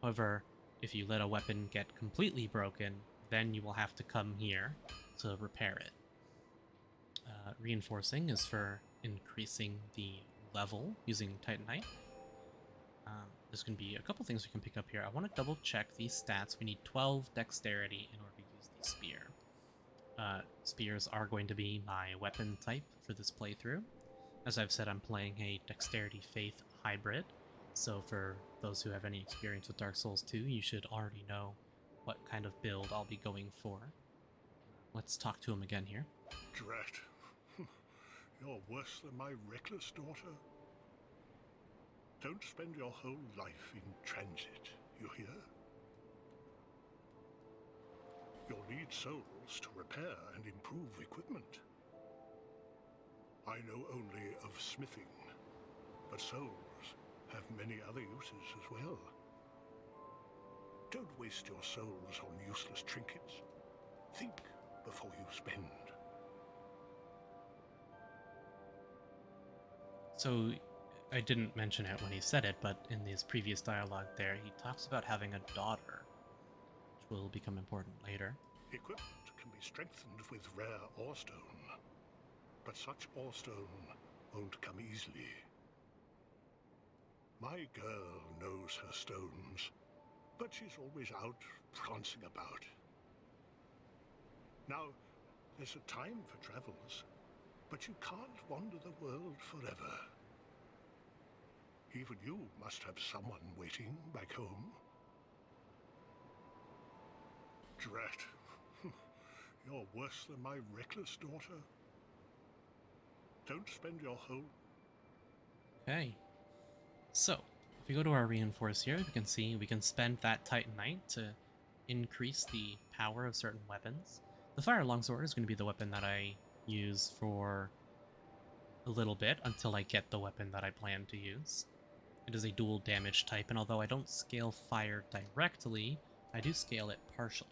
However, if you let a weapon get completely broken, then you will have to come here to repair it. Reinforcing is for increasing the level using Titanite. There's going to be a couple things we can pick up here. I want to double check these stats. We need 12 dexterity in order to use the spear. Spears are going to be my weapon type for this playthrough. As I've said, I'm playing a Dexterity Faith hybrid, so for those who have any experience with Dark Souls 2, you should already know what kind of build I'll be going for. Let's talk to him again here. Drat. You're worse than my reckless daughter. Don't spend your whole life in transit, you hear? You'll need souls to repair and improve equipment. I know only of smithing, but souls have many other uses as well. Don't waste your souls on useless trinkets. Think before you spend. So, I didn't mention it when he said it, but in his previous dialogue there, he talks about having a daughter, which will become important later. Equipment can be strengthened with rare orestone, but such orestone won't come easily. My girl knows her stones, but she's always out prancing about. Now, there's a time for travels, but you can't wander the world forever. Even you must have someone waiting back home. Drat. You're worse than my reckless daughter. Don't spend your whole... Okay. So, if we go to our reinforce here, we can see we can spend that Titanite to increase the power of certain weapons. The Fire Longsword is going to be the weapon that I use for a little bit until I get the weapon that I plan to use. It is a dual damage type, and although I don't scale fire directly, I do scale it partially.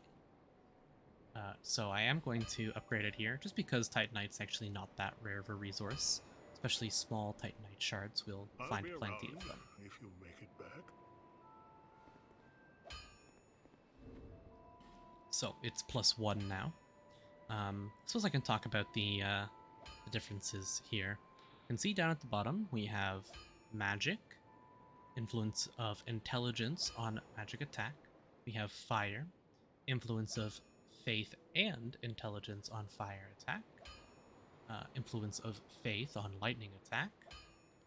So I am going to upgrade it here, just because Titanite's actually not that rare of a resource. Especially small Titanite shards, we'll find plenty of them. If you make it back. So it's +1 now. I suppose I can talk about the differences here. You can see down at the bottom we have magic, influence of intelligence on magic attack. We have fire, influence of faith and intelligence on fire attack, influence of faith on lightning attack,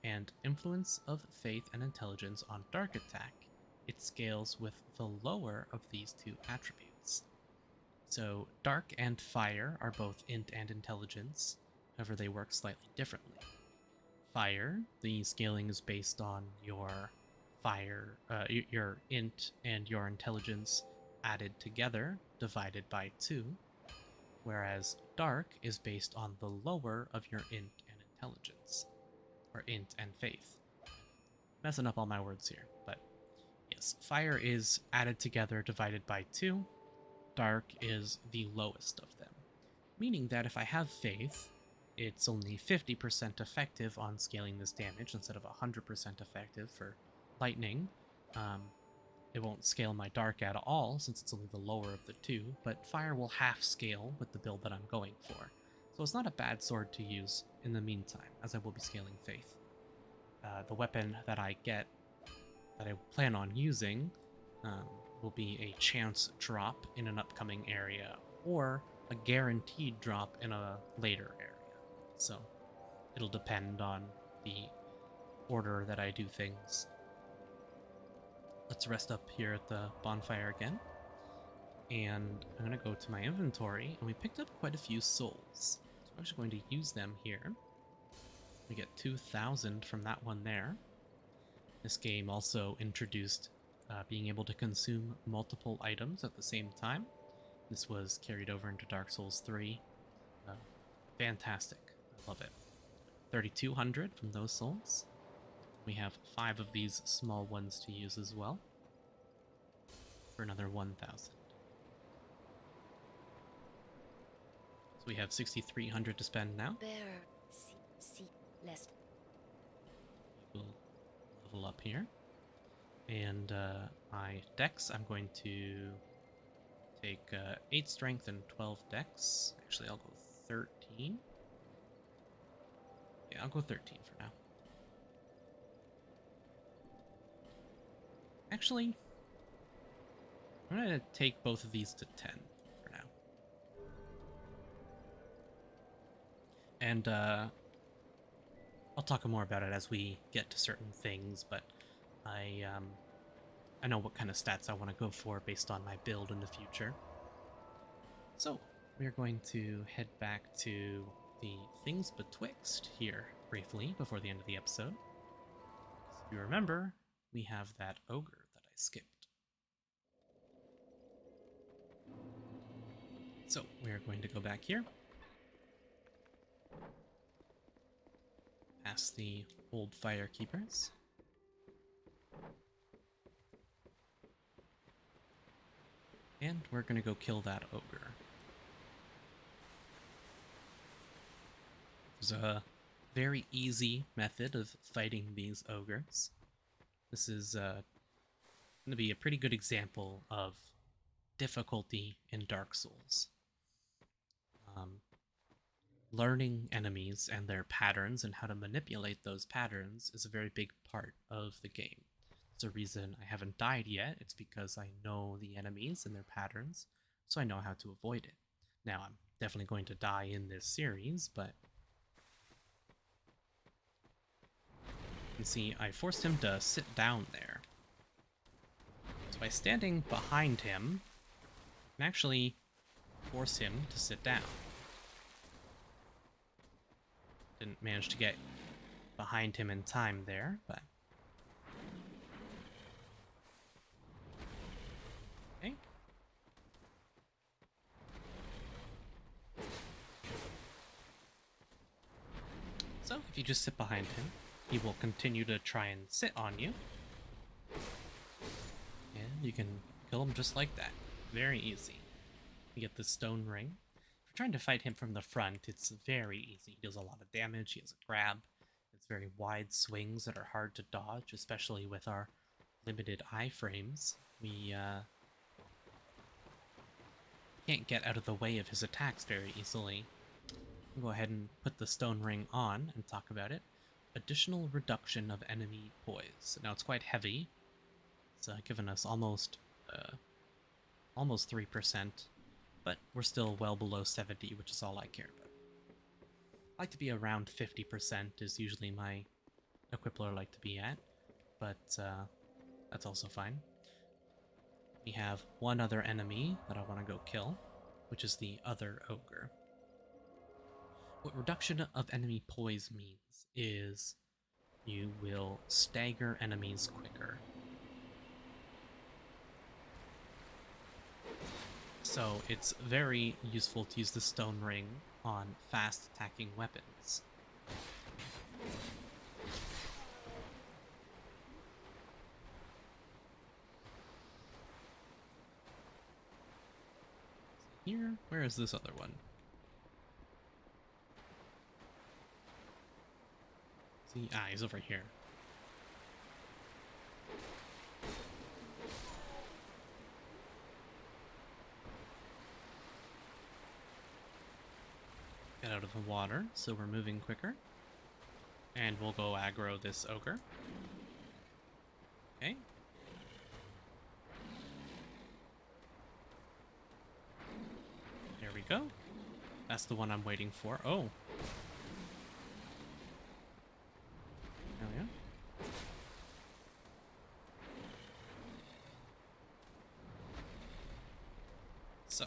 and influence of faith and intelligence on dark attack. It scales with the lower of these two attributes. So dark and fire are both int and intelligence, however they work slightly differently. Fire, the scaling is based on your fire, your int and your intelligence added together, divided by 2, whereas dark is based on the lower of your int and intelligence, or int and faith. Messing up all my words here, but yes, fire is added together, divided by 2, dark is the lowest of them, meaning that if I have faith, it's only 50% effective on scaling this damage instead of 100% effective for lightning. It won't scale my dark at all, since it's only the lower of the two, but fire will half scale with the build that I'm going for. So it's not a bad sword to use in the meantime, as I will be scaling faith. The weapon that I get, that I plan on using, will be a chance drop in an upcoming area, or a guaranteed drop in a later area. So it'll depend on the order that I do things. Let's rest up here at the bonfire again. And I'm going to go to my inventory, and we picked up quite a few souls. So I'm actually going to use them here. We get 2,000 from that one there. This game also introduced being able to consume multiple items at the same time. This was carried over into Dark Souls 3. Fantastic. I love it. 3,200 from those souls. We have 5 of these small ones to use as well, for another 1,000. So we have 6,300 to spend now. Bearer, see, lest. level up here. And my dex, I'm going to take 8 strength and 12 dex. Actually, I'll go 13. Yeah, I'll go 13 for now. Actually, I'm going to take both of these to 10 for now. And I'll talk more about it as we get to certain things, but I know what kind of stats I want to go for based on my build in the future. So, we're going to head back to the Things Betwixt here briefly before the end of the episode. If you remember, we have that ogre that I skipped. So, we're going to go back here. Past the old firekeepers. And we're gonna go kill that ogre. There's a very easy method of fighting these ogres. This is gonna be a pretty good example of difficulty in Dark Souls. Learning enemies and their patterns and how to manipulate those patterns is a very big part of the game. It's a reason I haven't died yet. It's because I know the enemies and their patterns, so I know how to avoid it. Now, I'm definitely going to die in this series, but you see, I forced him to sit down there. So by standing behind him, I can actually force him to sit down. Didn't manage to get behind him in time there, but... Okay. So, if you just sit behind him, he will continue to try and sit on you. And you can kill him just like that. Very easy. You get the stone ring. If you're trying to fight him from the front, it's very easy. He does a lot of damage, he has a grab. It's very wide swings that are hard to dodge, especially with our limited iframes. We can't get out of the way of his attacks very easily. I'll go ahead and put the stone ring on and talk about it. Additional reduction of enemy poise. Now it's quite heavy. It's given us almost 3%, but we're still well below 70, which is all I care about. I like to be around 50% is usually my equipler like to be at, but that's also fine. We have one other enemy that I want to go kill, which is the other ogre. What reduction of enemy poise means is you will stagger enemies quicker. So it's very useful to use the stone ring on fast attacking weapons. Here, where is this other one? See, he's over here. Get out of the water, so we're moving quicker. And we'll go aggro this ogre. Okay. There we go. That's the one I'm waiting for. Oh. There we go. So,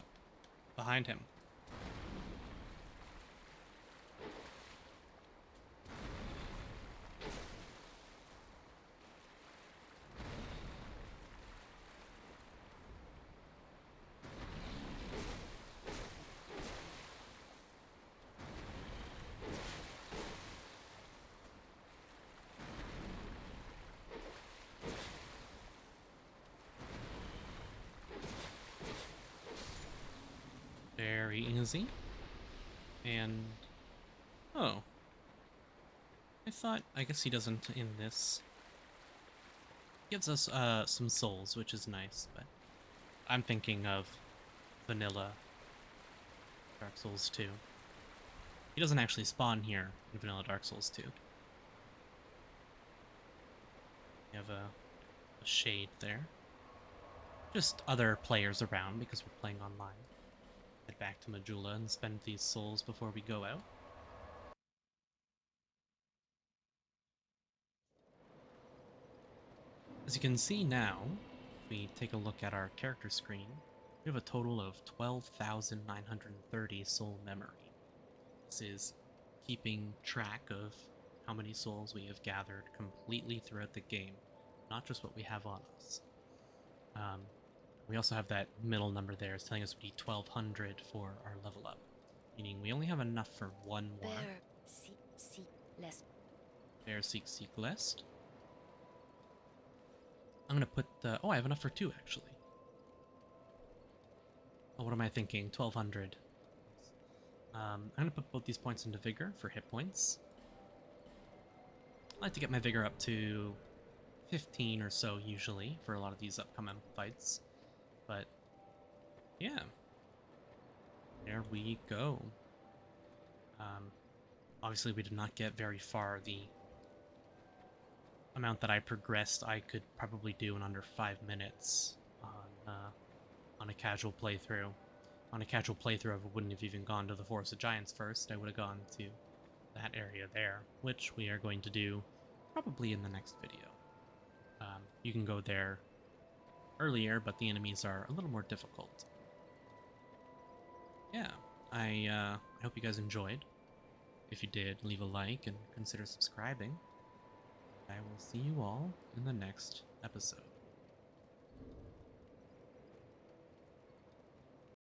behind him. Very easy. And... oh. I guess he doesn't in this Gives us some souls, which is nice, but I'm thinking of vanilla Dark Souls 2. He doesn't actually spawn here in vanilla Dark Souls 2. We have a shade there. Just other players around because we're playing online. Head back to Majula and spend these souls before we go out. As you can see now, if we take a look at our character screen, we have a total of 12,930 soul memory. This is keeping track of how many souls we have gathered completely throughout the game, not just what we have on us. We also have that middle number there, it's telling us we need 1,200 for our level up, meaning we only have enough for one more. Bear, seek, lest. Bear, seek, lest. I'm gonna put the... Oh, I have enough for 2, actually. Oh, what am I thinking? 1,200. I'm gonna put both these points into Vigor for hit points. I like to get my Vigor up to 15 or so, usually, for a lot of these upcoming fights. But, yeah. There we go. Obviously, we did not get very far. The amount that I progressed, I could probably do in under 5 minutes on a casual playthrough. On a casual playthrough, I wouldn't have even gone to the Forest of Giants first. I would have gone to that area there, which we are going to do probably in the next video. You can go there earlier, but the enemies are a little more difficult. Yeah, I hope you guys enjoyed. If you did, leave a like and consider subscribing. I will see you all in the next episode.